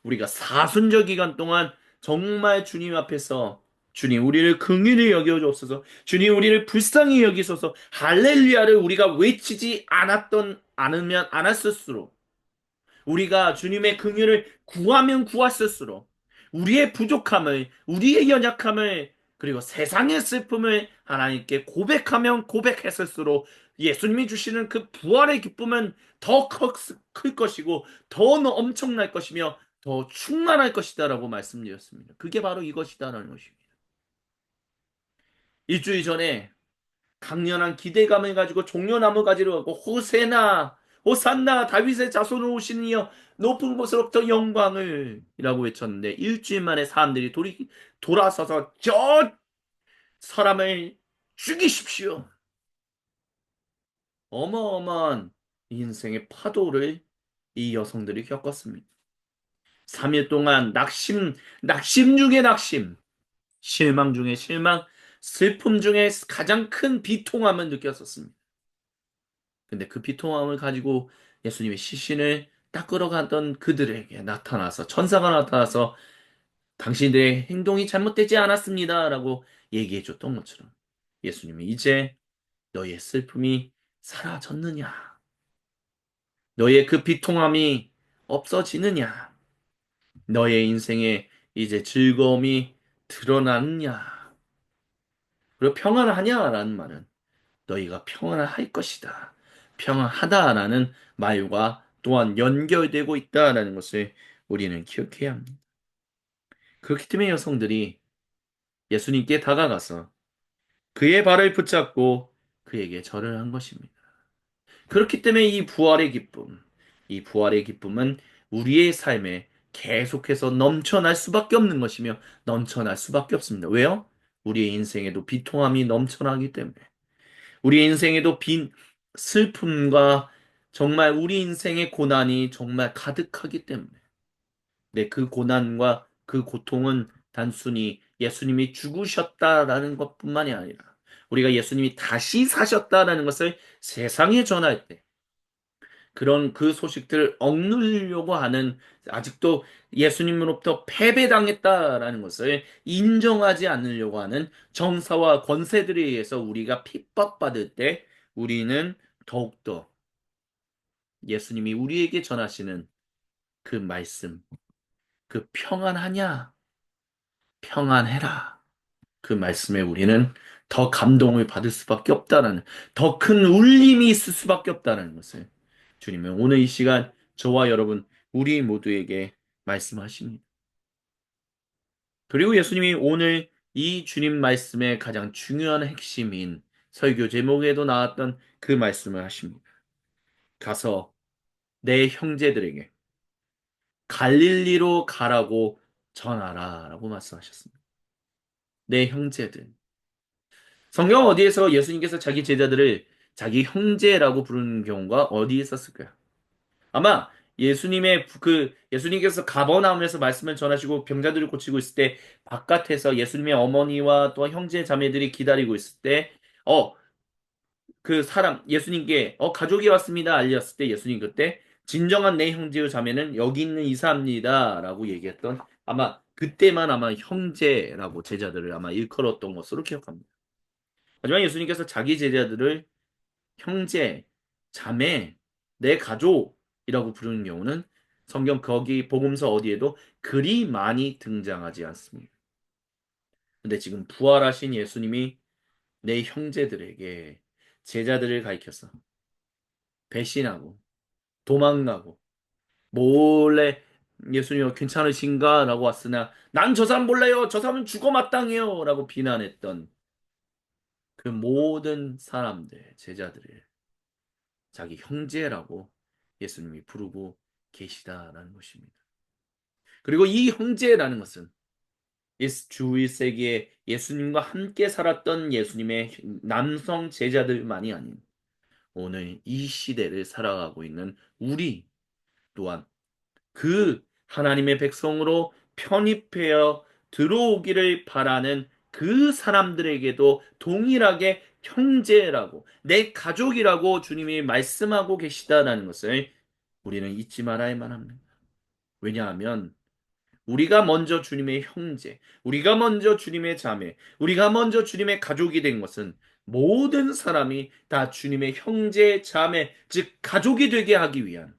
우리가 사순절 기간 동안 정말 주님 앞에서 주님 우리를 긍휼히 여겨 주옵소서. 주님 우리를 불쌍히 여기소서. 할렐루야를 우리가 외치지 않으면 않았을수록 우리가 주님의 긍휼을 구하면 구했을수록 우리의 부족함을, 우리의 연약함을, 그리고 세상의 슬픔을 하나님께 고백하면 고백했을수록 예수님이 주시는 그 부활의 기쁨은 더 클 것이고 더 엄청날 것이며 더 충만할 것이다라고 말씀드렸습니다. 그게 바로 이것이다라는 것입니다. 일주일 전에 강렬한 기대감을 가지고 종려나무 가지러 가고 호세나 호산나 다윗의 자손으로 오시는 이여 높은 곳으로부터 영광을 이라고 외쳤는데 일주일 만에 사람들이 돌아서서 저 사람을 죽이십시오. 어마어마한 인생의 파도를 이 여성들이 겪었습니다. 3일 동안 낙심 중에 낙심, 실망 중에 실망, 슬픔 중에 가장 큰 비통함을 느꼈었습니다. 근데 그 비통함을 가지고 예수님의 시신을 닦으러 가던 그들에게 나타나서 천사가 나타나서 당신들의 행동이 잘못되지 않았습니다라고 얘기해 줬던 것처럼 예수님이 이제 너의 슬픔이 사라졌느냐? 너의 그 비통함이 없어지느냐? 너의 인생에 이제 즐거움이 드러나느냐? 그리고 평안하냐라는 말은 너희가 평안할 것이다. 평안하다라는 말과 또한 연결되고 있다라는 것을 우리는 기억해야 합니다. 그렇기 때문에 여성들이 예수님께 다가가서 그의 발을 붙잡고 그에게 절을 한 것입니다. 그렇기 때문에 이 부활의 기쁨은 우리의 삶에 계속해서 넘쳐날 수밖에 없는 것이며 넘쳐날 수밖에 없습니다. 왜요? 우리의 인생에도 비통함이 넘쳐나기 때문에. 우리 인생에도 슬픔과 정말 우리 인생의 고난이 정말 가득하기 때문에. 네, 그 고난과 그 고통은 단순히 예수님이 죽으셨다라는 것뿐만이 아니라 우리가 예수님이 다시 사셨다라는 것을 세상에 전할 때 그런 그 소식들을 억누르려고 하는 아직도 예수님으로부터 패배당했다라는 것을 인정하지 않으려고 하는 정사와 권세들에 의해서 우리가 핍박받을 때 우리는 더욱더 예수님이 우리에게 전하시는 그 말씀, 그 평안하냐? 평안해라. 그 말씀에 우리는 더 감동을 받을 수밖에 없다라는, 더 큰 울림이 있을 수밖에 없다는 것을 주님은 오늘 이 시간 저와 여러분, 우리 모두에게 말씀하십니다. 그리고 예수님이 오늘 이 주님 말씀의 가장 중요한 핵심인 설교 제목에도 나왔던 그 말씀을 하십니다. 가서 내 형제들에게 갈릴리로 가라고 전하라 라고 말씀하셨습니다. 내 형제들. 성경 어디에서 예수님께서 자기 제자들을 자기 형제라고 부르는 경우가 어디 있었을까요? 아마 예수님께서 가버나움에서 말씀을 전하시고 병자들을 고치고 있을 때 바깥에서 예수님의 어머니와 또 형제 자매들이 기다리고 있을 때 예수님께 가족이 왔습니다 알렸을 때 예수님 그때 진정한 내 형제요 자매는 여기 있는 이사입니다라고 얘기했던 그때만 아마 형제라고 제자들을 아마 일컬었던 것으로 기억합니다. 하지만 예수님께서 자기 제자들을 형제, 자매, 내 가족이라고 부르는 경우는 성경 거기 복음서 어디에도 그리 많이 등장하지 않습니다. 근데 지금 부활하신 예수님이 내 형제들에게 제자들을 가리켜서 배신하고 도망가고 몰래 예수님 괜찮으신가? 라고 왔으나 난 저 사람 몰라요. 저 사람은 죽어 마땅해요. 라고 비난했던 그 모든 사람들, 제자들을 자기 형제라고 예수님이 부르고 계시다라는 것입니다. 그리고 이 형제라는 것은 주 1세기에 예수님과 함께 살았던 예수님의 남성 제자들만이 아닌 오늘 이 시대를 살아가고 있는 우리 또한 그 하나님의 백성으로 편입하여 들어오기를 바라는 그 사람들에게도 동일하게 형제라고 내 가족이라고 주님이 말씀하고 계시다라는 것을 우리는 잊지 말아야만 합니다. 왜냐하면 우리가 먼저 주님의 형제, 우리가 먼저 주님의 자매, 우리가 먼저 주님의 가족이 된 것은 모든 사람이 다 주님의 형제, 자매, 즉 가족이 되게 하기 위한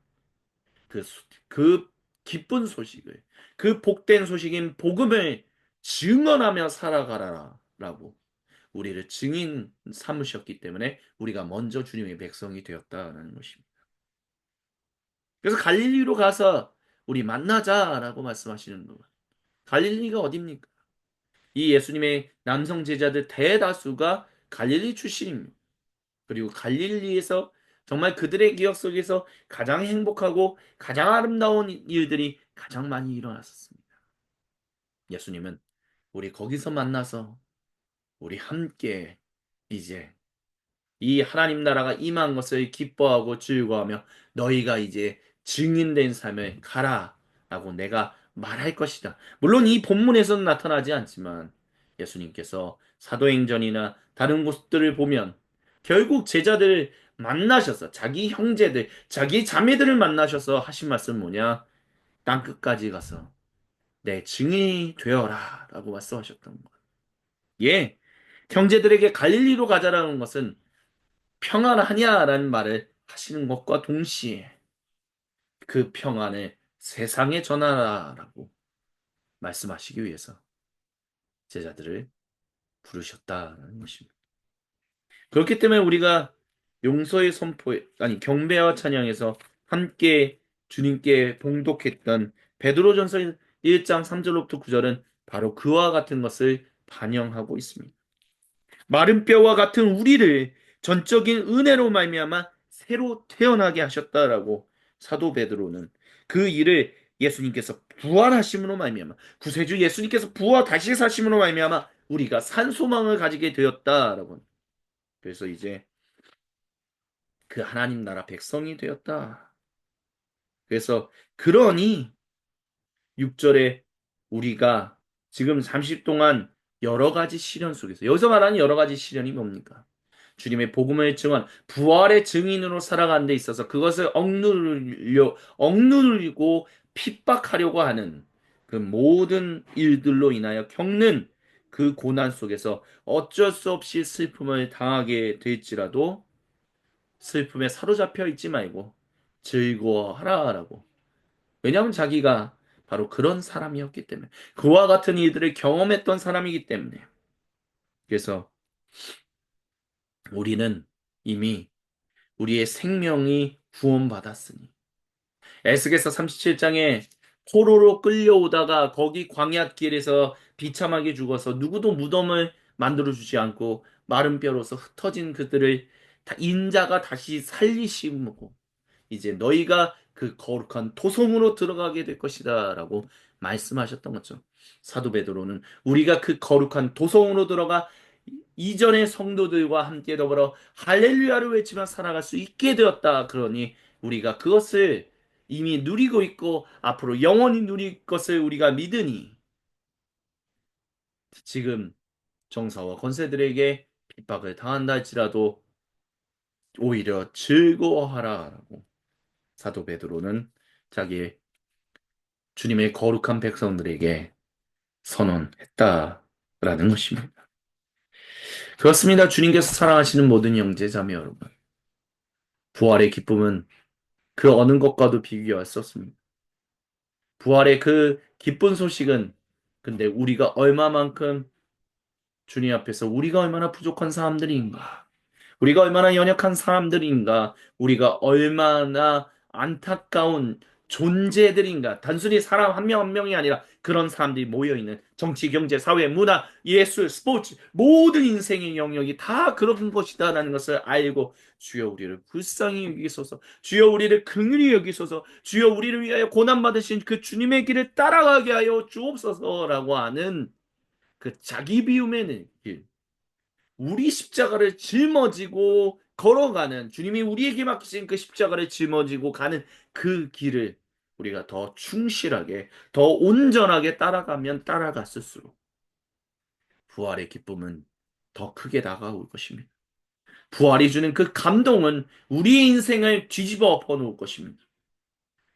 그, 그 기쁜 소식을, 그 복된 소식인 복음을 증언하며 살아가라라고 우리를 증인 삼으셨기 때문에 우리가 먼저 주님의 백성이 되었다라는 것입니다. 그래서 갈릴리로 가서 우리 만나자라고 말씀하시는 거예요. 갈릴리가 어딥니까? 이 예수님의 남성 제자들 대다수가 갈릴리 출신입니다. 그리고 갈릴리에서 정말 그들의 기억 속에서 가장 행복하고 가장 아름다운 일들이 가장 많이 일어났었습니다. 예수님은 우리 거기서 만나서 우리 함께 이제 이 하나님 나라가 임한 것을 기뻐하고 즐거워하며 너희가 이제 증인된 삶을 가라라고 내가 말할 것이다. 물론 이 본문에서는 나타나지 않지만 예수님께서 사도행전이나 다른 곳들을 보면 결국 제자들을 만나셔서 자기 형제들, 자기 자매들을 만나셔서 하신 말씀 뭐냐? 땅 끝까지 가서 내 증인이 되어라 라고 말씀하셨던 거예요. 예, 형제들에게 갈릴리로 가자라는 것은 평안하냐라는 말을 하시는 것과 동시에 그 평안을 세상에 전하라라고 말씀하시기 위해서 제자들을 부르셨다는 것입니다. 그렇기 때문에 우리가 용서의 선포, 아니 경배와 찬양에서 함께 주님께 봉독했던 베드로전서 1장 3절로부터 9절은 바로 그와 같은 것을 반영하고 있습니다. 마른 뼈와 같은 우리를 전적인 은혜로 말미암아 새로 태어나게 하셨다라고 사도 베드로는 그 일을 예수님께서 부활하심으로 말미암아 구세주 예수님께서 부활 다시 사심으로 말미암아 우리가 산 소망을 가지게 되었다라고. 그래서 이제 그 하나님 나라 백성이 되었다. 그래서 그러니 6절에 우리가 지금 잠시 동안 여러 가지 시련 속에서 여기서 말하는 여러 가지 시련이 뭡니까? 주님의 복음의 증언, 부활의 증인으로 살아가는 데 있어서 그것을 억누르고 핍박하려고 하는 그 모든 일들로 인하여 겪는 그 고난 속에서 어쩔 수 없이 슬픔을 당하게 될지라도 슬픔에 사로잡혀 있지 말고 즐거워하라라고. 왜냐하면 자기가 바로 그런 사람이었기 때문에 그와 같은 일들을 경험했던 사람이기 때문에 그래서 우리는 이미 우리의 생명이 구원받았으니 에스겔서 37장에 포로로 끌려오다가 거기 광야길에서 비참하게 죽어서 누구도 무덤을 만들어주지 않고 마른 뼈로서 흩어진 그들을 인자가 다시 살리심으로 이제 너희가 그 거룩한 토성으로 들어가게 될 것이다 라고 말씀하셨던 거죠. 사도 베드로는 우리가 그 거룩한 도성으로 들어가 이전의 성도들과 함께 더불어 할렐루야를 외치며 살아갈 수 있게 되었다. 그러니 우리가 그것을 이미 누리고 있고 앞으로 영원히 누릴 것을 우리가 믿으니 지금 정사와 권세들에게 핍박을 당한다 할지라도 오히려 즐거워하라라고 사도 베드로는 자기의 주님의 거룩한 백성들에게 선언했다라는 것입니다. 그렇습니다. 주님께서 사랑하시는 모든 형제자매 여러분. 부활의 기쁨은 그 어느 것과도 비교할 수 없습니다. 부활의 그 기쁜 소식은 근데 우리가 얼마만큼 주님 앞에서 우리가 얼마나 부족한 사람들인가, 우리가 얼마나 연약한 사람들인가, 우리가 얼마나 안타까운 존재들인가? 단순히 사람 한 명 한 명이 아니라 그런 사람들이 모여있는 정치, 경제, 사회, 문화, 예술, 스포츠, 모든 인생의 영역이 다 그런 것이다라는 것을 알고 주여 우리를 불쌍히 여기소서, 주여 우리를 긍휼히 여기소서, 주여 우리를 위하여 고난받으신 그 주님의 길을 따라가게 하여 주옵소서라고 하는 그 자기 비움의 길, 우리 십자가를 짊어지고 걸어가는 주님이 우리에게 맡기신 그 십자가를 짊어지고 가는 그 길을 우리가 더 충실하게, 더 온전하게 따라가면 따라갔을수록 부활의 기쁨은 더 크게 다가올 것입니다. 부활이 주는 그 감동은 우리의 인생을 뒤집어 엎어놓을 것입니다.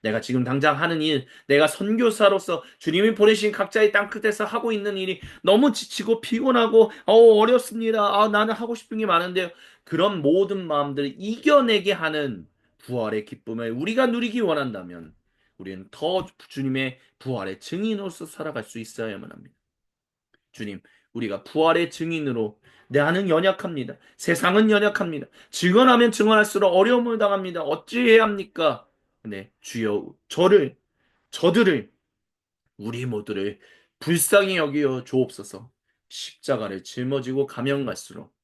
내가 지금 당장 하는 일, 내가 선교사로서 주님이 보내신 각자의 땅끝에서 하고 있는 일이 너무 지치고 피곤하고 어렵습니다. 나는 하고 싶은 게 많은데요. 그런 모든 마음들을 이겨내게 하는 부활의 기쁨을 우리가 누리기 원한다면 우리는 더 주님의 부활의 증인으로서 살아갈 수 있어야만 합니다. 주님, 우리가 부활의 증인으로 나는 연약합니다. 세상은 연약합니다. 증언하면 증언할수록 어려움을 당합니다. 어찌해야 합니까? 네, 주여, 저들을, 우리 모두를 불쌍히 여기어 주옵소서. 십자가를 짊어지고 가면 갈수록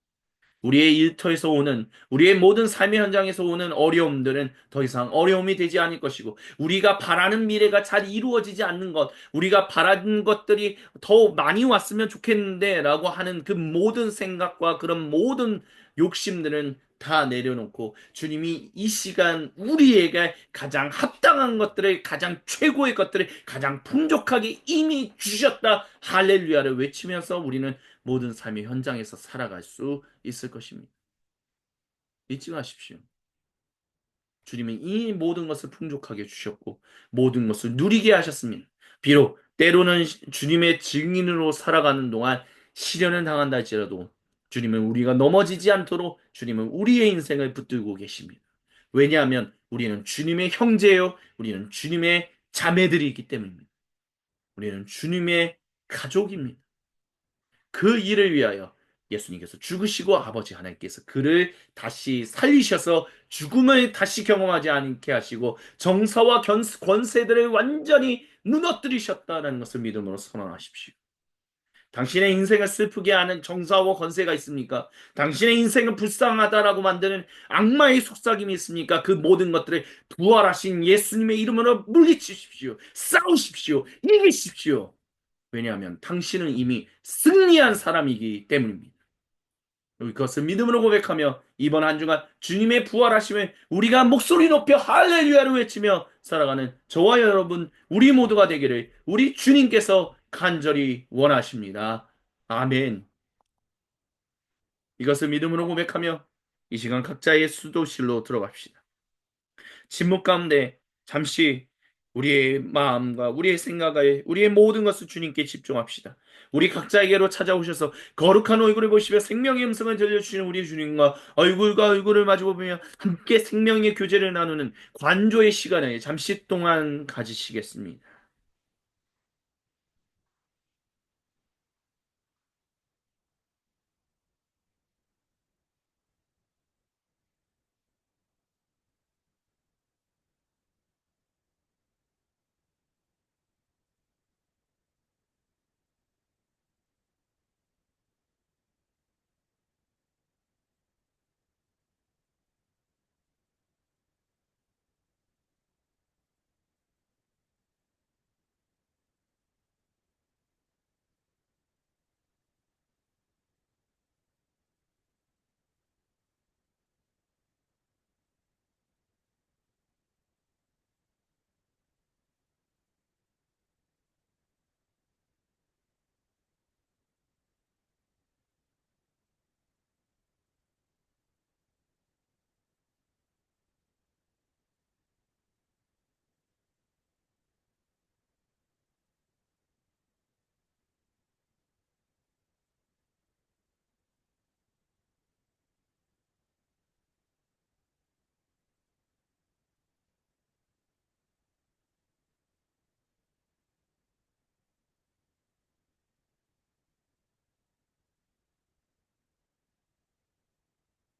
우리의 일터에서 오는, 우리의 모든 삶의 현장에서 오는 어려움들은 더 이상 어려움이 되지 않을 것이고, 우리가 바라는 미래가 잘 이루어지지 않는 것, 우리가 바라는 것들이 더 많이 왔으면 좋겠는데, 라고 하는 그 모든 생각과 그런 모든 욕심들은 다 내려놓고, 주님이 이 시간 우리에게 가장 합당한 것들을, 가장 최고의 것들을 가장 풍족하게 이미 주셨다. 할렐루야를 외치면서 우리는 모든 삶의 현장에서 살아갈 수 있을 것입니다. 잊지 마십시오. 주님은 이 모든 것을 풍족하게 주셨고 모든 것을 누리게 하셨습니다. 비록 때로는 주님의 증인으로 살아가는 동안 시련을 당한다 할지라도 주님은 우리가 넘어지지 않도록 주님은 우리의 인생을 붙들고 계십니다. 왜냐하면 우리는 주님의 형제요, 우리는 주님의 자매들이기 때문입니다. 우리는 주님의 가족입니다. 그 일을 위하여 예수님께서 죽으시고 아버지 하나님께서 그를 다시 살리셔서 죽음을 다시 경험하지 않게 하시고 정사와 권세들을 완전히 무너뜨리셨다는 것을 믿음으로 선언하십시오. 당신의 인생을 슬프게 하는 정사와 권세가 있습니까? 당신의 인생을 불쌍하다라고 만드는 악마의 속삭임이 있습니까? 그 모든 것들을 부활하신 예수님의 이름으로 물리치십시오. 싸우십시오. 이기십시오. 왜냐하면 당신은 이미 승리한 사람이기 때문입니다. 그것을 믿음으로 고백하며 이번 한 주간 주님의 부활하심에 우리가 목소리 높여 할렐루야를 외치며 살아가는 저와 여러분 우리 모두가 되기를 우리 주님께서 간절히 원하십니다. 아멘. 이것을 믿음으로 고백하며 이 시간 각자의 수도실로 들어갑시다. 침묵 가운데 잠시 우리의 마음과 우리의 생각에 우리의 모든 것을 주님께 집중합시다. 우리 각자에게로 찾아오셔서 거룩한 얼굴을 보시며 생명의 음성을 들려주시는 우리 주님과 얼굴과 얼굴을 마주보며 함께 생명의 교제를 나누는 관조의 시간을 잠시 동안 가지시겠습니다.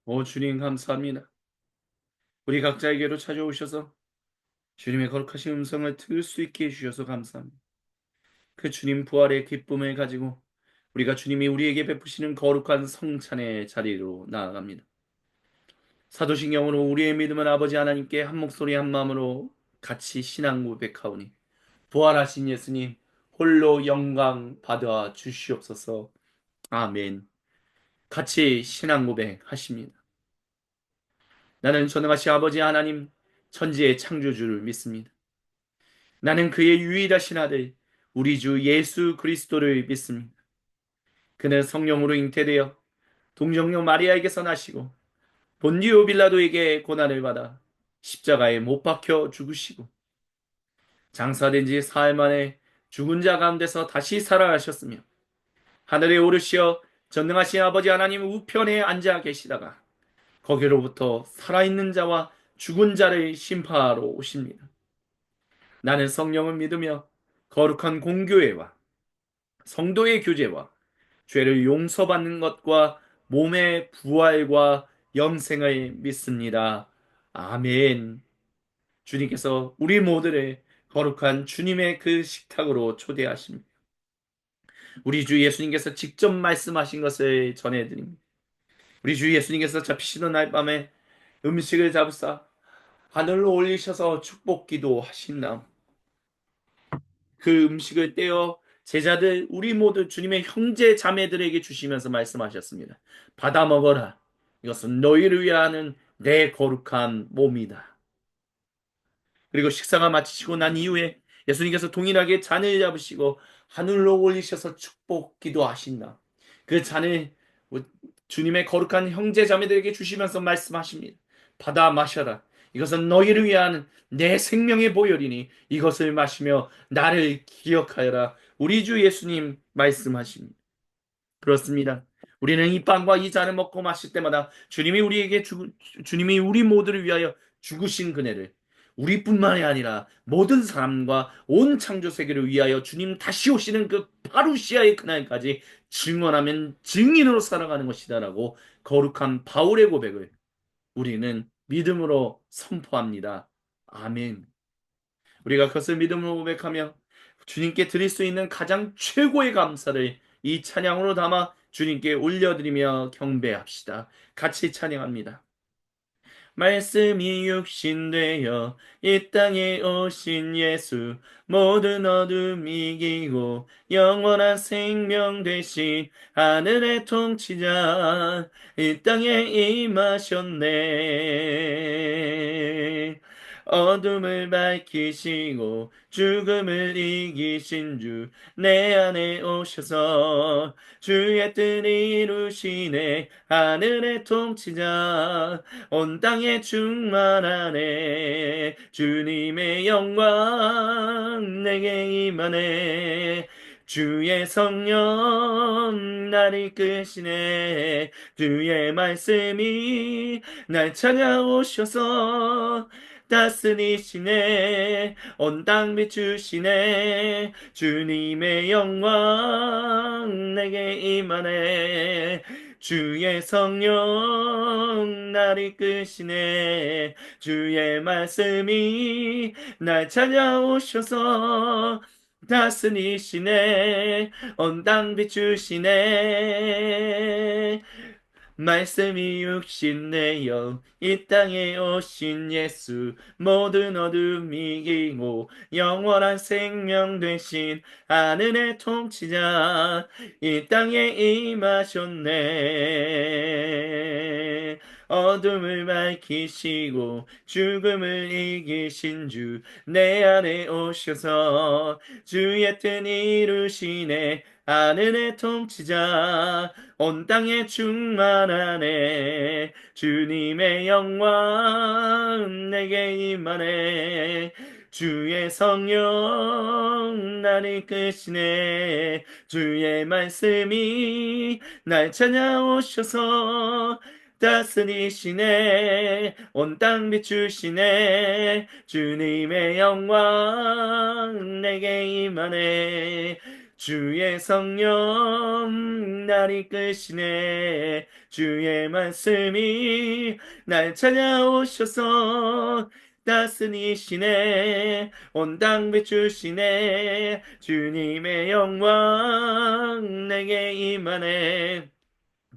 오 주님 감사합니다. 우리 각자에게로 찾아오셔서 주님의 거룩하신 음성을 들을 수 있게 해주셔서 감사합니다. 그 주님 부활의 기쁨을 가지고 우리가 주님이 우리에게 베푸시는 거룩한 성찬의 자리로 나아갑니다. 사도신경으로 우리의 믿음은 아버지 하나님께 한 목소리 한 마음으로 같이 신앙 고백하오니 부활하신 예수님 홀로 영광 받아 주시옵소서. 아멘. 같이 신앙 고백하십니다. 나는 전능하신 아버지 하나님 천지의 창조주를 믿습니다. 나는 그의 유일하신 아들 우리 주 예수 그리스도를 믿습니다. 그는 성령으로 잉태되어 동정녀 마리아에게서 나시고 본디오 빌라도에게 고난을 받아 십자가에 못 박혀 죽으시고 장사된 지 사흘 만에 죽은 자 가운데서 다시 살아나셨으며 하늘에 오르시어 전능하신 아버지 하나님 우편에 앉아 계시다가 거기로부터 살아있는 자와 죽은 자를 심판하러 오십니다. 나는 성령을 믿으며 거룩한 공교회와 성도의 교제와 죄를 용서받는 것과 몸의 부활과 영생을 믿습니다. 아멘. 주님께서 우리 모두를 거룩한 주님의 그 식탁으로 초대하십니다. 우리 주 예수님께서 직접 말씀하신 것을 전해드립니다. 우리 주 예수님께서 잡히시던 날 밤에 음식을 잡으사 하늘로 올리셔서 축복기도 하신 다음 그 음식을 떼어 제자들 우리 모두 주님의 형제 자매들에게 주시면서 말씀하셨습니다. 받아 먹어라. 이것은 너희를 위하는 내 거룩한 몸이다. 그리고 식사가 마치시고 난 이후에 예수님께서 동일하게 잔을 잡으시고 하늘로 올리셔서 축복 기도하신다. 그 잔을 주님의 거룩한 형제 자매들에게 주시면서 말씀하십니다. 받아 마셔라. 이것은 너희를 위한 내 생명의 보혈이니 이것을 마시며 나를 기억하여라. 우리 주 예수님 말씀하십니다. 그렇습니다. 우리는 이 빵과 이 잔을 먹고 마실 때마다 주님이 우리 모두를 위하여 죽으신 그네를 우리뿐만이 아니라 모든 사람과 온 창조 세계를 위하여 주님 다시 오시는 그 파루시아의 그날까지 증언하면 증인으로 살아가는 것이다라고 거룩한 바울의 고백을 우리는 믿음으로 선포합니다. 아멘. 우리가 그것을 믿음으로 고백하며 주님께 드릴 수 있는 가장 최고의 감사를 이 찬양으로 담아 주님께 올려드리며 경배합시다. 같이 찬양합니다. 말씀이 육신되어 이 땅에 오신 예수 모든 어둠 이기고 영원한 생명 되신 하늘의 통치자 이 땅에 임하셨네. 어둠을 밝히시고 죽음을 이기신 주 내 안에 오셔서 주의 뜻 이루시네. 하늘의 통치자 온 땅에 충만하네. 주님의 영광 내게 임하네. 주의 성령 나를 이끄시네. 주의 말씀이 날 찾아오셔서 다스리시네. 온 땅 비추시네. 주님의 영광 내게 임하네. 주의 성령 나를 이끄시네. 주의 말씀이 날 찾아오셔서 다스리시네. 온 땅 비추시네. 말씀이 육신내어 이 땅에 오신 예수 모든 어둠 이기고 영원한 생명 되신 하늘의 통치자 이 땅에 임하셨네. 어둠을 밝히시고 죽음을 이기신 주 내 안에 오셔서 주의 뜻 이루시네. 하늘의 통치자 온 땅에 충만하네. 주님의 영광 내게 임하네. 주의 성령 나를 이끄시네. 주의 말씀이 날 찾아오셔서 다스리시네. 온 땅 비추시네. 주님의 영광 내게 임하네. 주의 성령 날 이끄시네. 주의 말씀이 날 찾아오셔서 다스리시네. 온 땅 비추시네. 주님의 영광 내게 임하네.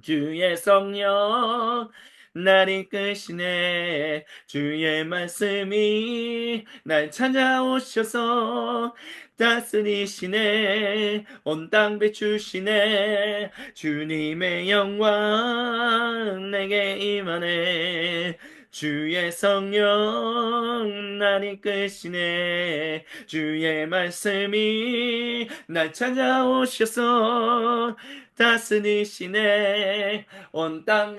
주의 성령 날 이끄시네. 주의 말씀이 날 찾아오셔서 다스리시네. 온 땅 비추시네. 주님의 영광 내게 임하네. 주의 성령 날 이끄시네. 주의 말씀이 날 찾아오셔서 다스리시네. 온 땅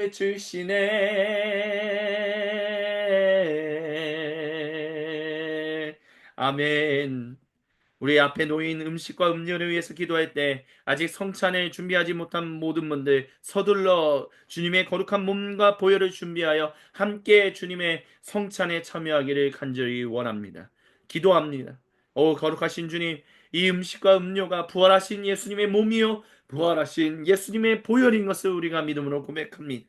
비추시네. 아멘. 우리 앞에 놓인 음식과 음료를 위해서 기도할 때 아직 성찬을 준비하지 못한 모든 분들 서둘러 주님의 거룩한 몸과 보혈을 준비하여 함께 주님의 성찬에 참여하기를 간절히 원합니다. 기도합니다. 오 거룩하신 주님, 이 음식과 음료가 부활하신 예수님의 몸이요 부활하신 예수님의 보혈인 것을 우리가 믿음으로 고백합니다.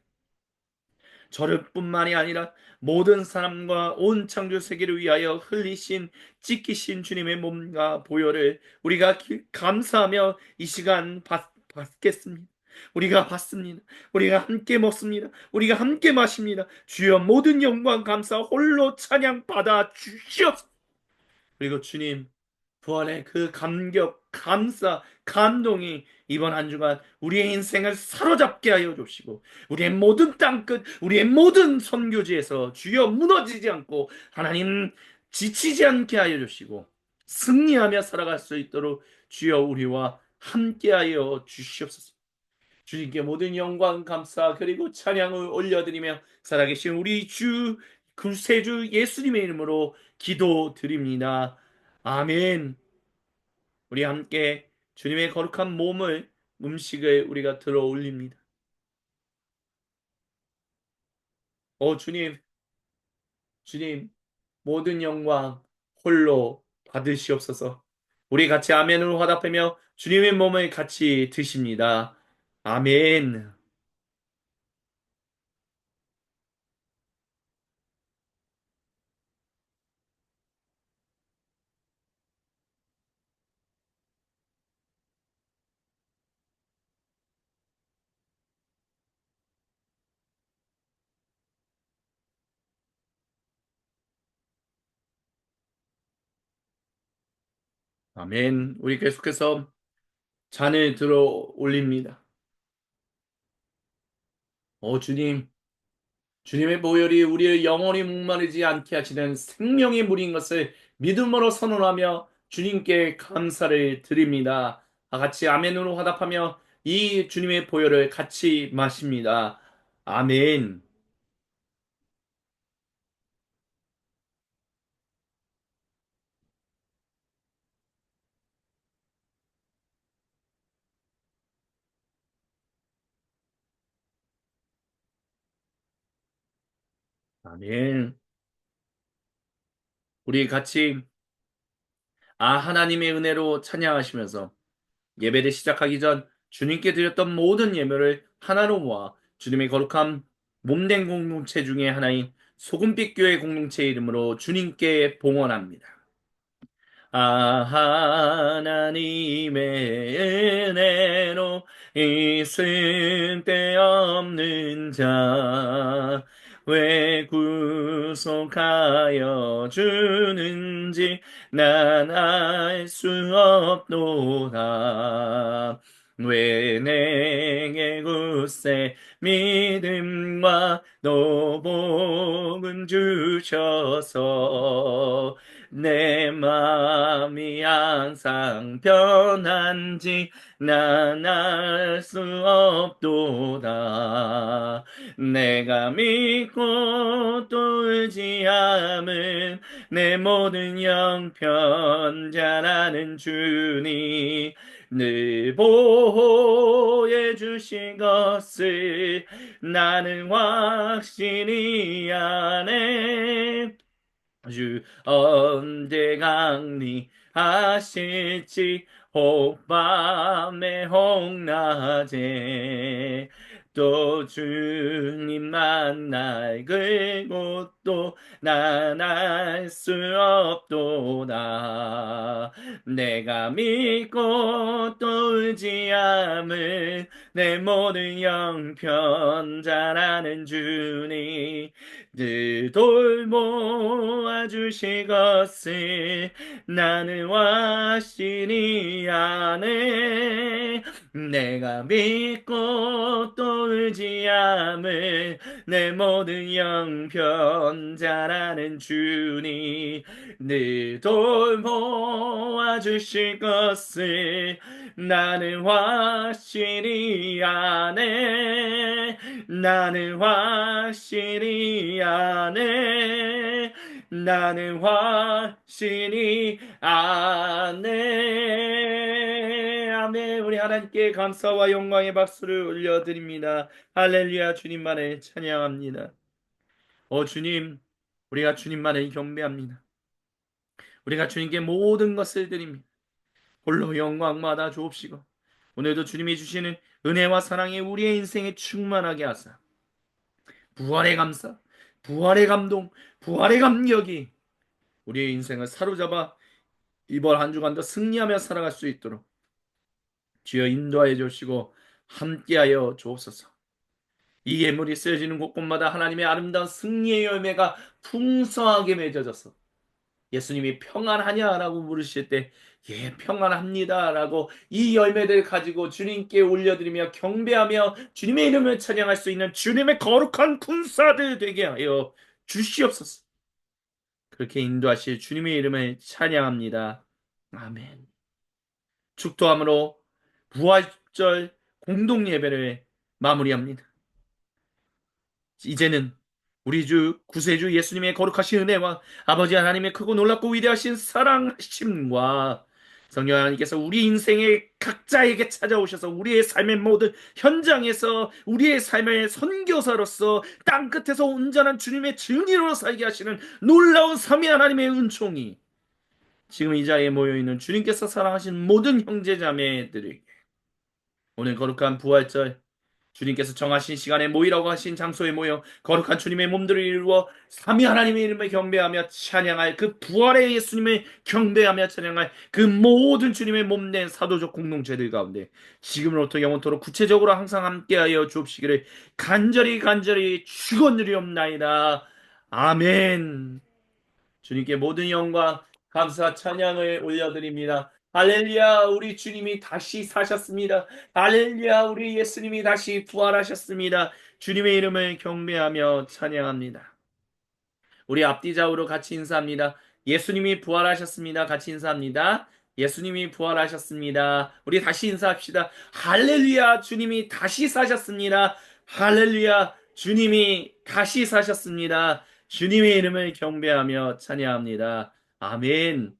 저를 뿐만이 아니라 모든 사람과 온 창조 세계를 위하여 흘리신 찢기신 주님의 몸과 보혈을 우리가 감사하며 이 시간 받겠습니다. 우리가 받습니다. 우리가 함께 먹습니다. 우리가 함께 마십니다. 주여 모든 영광 감사 홀로 찬양 받아 주시옵소서. 그리고 주님 부활의 그 감격, 감사, 감동이 이번 한 주간 우리의 인생을 사로잡게 하여 주시고 우리의 모든 땅끝, 우리의 모든 선교지에서 주여 무너지지 않고 하나님 지치지 않게 하여 주시고 승리하며 살아갈 수 있도록 주여 우리와 함께 하여 주시옵소서. 주님께 모든 영광, 감사 그리고 찬양을 올려드리며 살아계신 우리 주 구세주 예수님의 이름으로 기도드립니다. 아멘. 우리 함께 주님의 거룩한 몸을 음식을 우리가 들어 올립니다. 주님, 주님 모든 영광 홀로 받으시옵소서. 우리 같이 아멘으로 화답하며 주님의 몸을 같이 드십니다. 아멘. 아멘. 우리 계속해서 잔을 들어 올립니다. 주님, 주님의 보혈이 우리를 영원히 목마르지 않게 하시는 생명의 물인 것을 믿음으로 선언하며 주님께 감사를 드립니다. 다 같이 아멘으로 화답하며 이 주님의 보혈을 같이 마십니다. 아멘. 아멘. 우리 같이 하나님의 은혜로 찬양하시면서 예배를 시작하기 전 주님께 드렸던 모든 예물을 하나로 모아 주님의 거룩한 몸된 공동체 중에 하나인 소금빛 교회 공동체 이름으로 주님께 봉헌합니다. 하나님의 은혜로 있을 데 없는 자 왜 구속하여 주는지 난 알 수 없도다. 왜 내게 굳세 믿음과 또 복음 주셔서 내 마음이 항상 편한지 난 알 수 없도다. 내가 믿고 또 의지함은 내 모든 영편 잘 아는 주님 늘 보호해 주신 것을 나는 확신히 아네. 주 언제 강림하실지 혹밤에 혹낮에 또 주님 만날 그곳도 난 알 수 없도다. 내가 믿고 또 의지함을 내 모든 영편 잘 아는 주님 늘 돌보아 주실 것을 나는 확실히 아네. 내가 믿고 또 의지함을 내 모든 영편 잘 아는 주님 늘 돌보아 주실 것을 나는 확실히 아네. 나는 확실히 아네. 나는 확실히 아네. 아멘. 우리 하나님께 감사와 영광의 박수를 올려드립니다. 할렐루야. 주님만을 찬양합니다. 주님, 우리가 주님만을 경배합니다. 우리가 주님께 모든 것을 드립니다. 홀로 영광마다 주옵시고 오늘도 주님이 주시는 은혜와 사랑이 우리의 인생에 충만하게 하사 부활의 감사, 부활의 감동, 부활의 감격이 우리의 인생을 사로잡아 이번 한 주간도 승리하며 살아갈 수 있도록 주여 인도하여 주시고 함께하여 주옵소서. 이 예물이 쓰여지는 곳곳마다 하나님의 아름다운 승리의 열매가 풍성하게 맺어져서 예수님이 평안하냐라고 물으실 때 예, 평안합니다라고 이 열매들을 가지고 주님께 올려드리며 경배하며 주님의 이름을 찬양할 수 있는 주님의 거룩한 군사들 되게 하여 주시옵소서. 그렇게 인도하실 주님의 이름을 찬양합니다. 아멘. 축도함으로 부활절 공동 예배를 마무리합니다. 이제는 우리 주 구세주 예수님의 거룩하신 은혜와 아버지 하나님의 크고 놀랍고 위대하신 사랑하심과 성령 하나님께서 우리 인생의 각자에게 찾아오셔서 우리의 삶의 모든 현장에서 우리의 삶의 선교사로서 땅끝에서 온전한 주님의 증인으로 살게 하시는 놀라운 삼위 하나님의 은총이 지금 이 자리에 모여있는 주님께서 사랑하신 모든 형제자매들에게 오늘 거룩한 부활절 주님께서 정하신 시간에 모이라고 하신 장소에 모여 거룩한 주님의 몸들을 이루어 삼위 하나님의 이름을 경배하며 찬양할 그 부활의 예수님을 경배하며 찬양할 그 모든 주님의 몸된 사도적 공동체들 가운데 지금으로부터 영원토록 구체적으로 항상 함께하여 주옵시기를 간절히 축원드리옵나이다. 아멘. 주님께 모든 영광, 감사, 찬양을 올려드립니다. 할렐루야, 우리 주님이 다시 사셨습니다. 할렐루야, 우리 예수님이 다시 부활하셨습니다. 주님의 이름을 경배하며 찬양합니다. 우리 앞뒤 좌우로 같이 인사합니다. 예수님이 부활하셨습니다. 같이 인사합니다. 예수님이 부활하셨습니다. 우리 다시 인사합시다. 할렐루야, 주님이 다시 사셨습니다. 할렐루야, 주님이 다시 사셨습니다. 주님의 이름을 경배하며 찬양합니다. 아멘.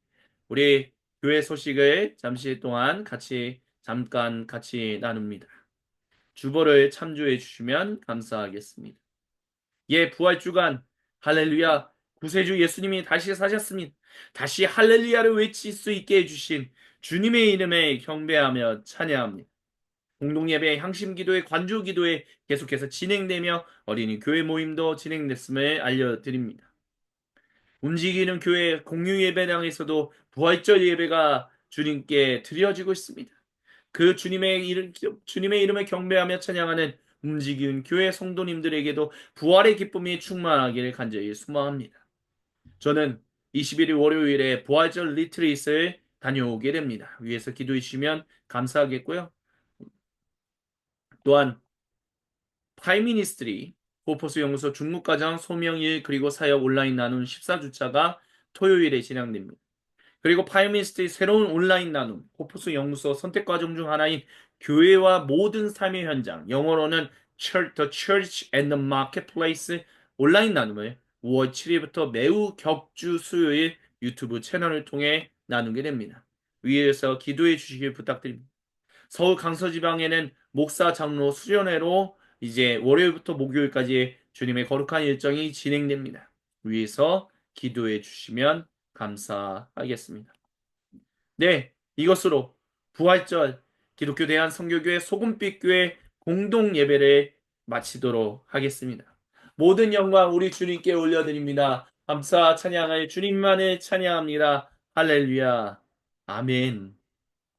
우리 교회 소식을 잠시 동안 잠깐 같이 나눕니다. 주보를 참조해 주시면 감사하겠습니다. 예, 부활 주간 할렐루야 구세주 예수님이 다시 사셨습니다. 다시 할렐루야를 외칠 수 있게 해주신 주님의 이름에 경배하며 찬양합니다. 공동예배, 향심기도회, 관주기도회 계속해서 진행되며 어린이 교회 모임도 진행됐음을 알려드립니다. 움직이는 교회 공유예배당에서도 부활절 예배가 주님께 드려지고 있습니다. 그 주님의 이름을 경배하며 찬양하는 움직이는 교회 성도님들에게도 부활의 기쁨이 충만하기를 간절히 소망합니다. 저는 21일 월요일에 부활절 리트릿을 다녀오게 됩니다. 위에서 기도해 주시면 감사하겠고요. 또한 파이미니스트리 호포스 연구소 중국과정 소명일 그리고 사역 온라인 나눔 14주차가 토요일에 진행됩니다. 그리고 파이미니스트리 새로운 온라인 나눔 호포스 연구소 선택과정 중 하나인 교회와 모든 삶의 현장 영어로는 The Church and the Marketplace 온라인 나눔을 5월 7일부터 매우 격주 수요일 유튜브 채널을 통해 나누게 됩니다. 위에서 기도해 주시길 부탁드립니다. 서울 강서지방에는 목사 장로 수련회로 이제 월요일부터 목요일까지 주님의 거룩한 일정이 진행됩니다. 위에서 기도해 주시면 감사하겠습니다. 네, 이것으로 부활절 기독교 대한선교교회 소금빛교회 공동 예배를 마치도록 하겠습니다. 모든 영광 우리 주님께 올려드립니다. 감사 찬양할 주님만을 찬양합니다. 할렐루야. 아멘.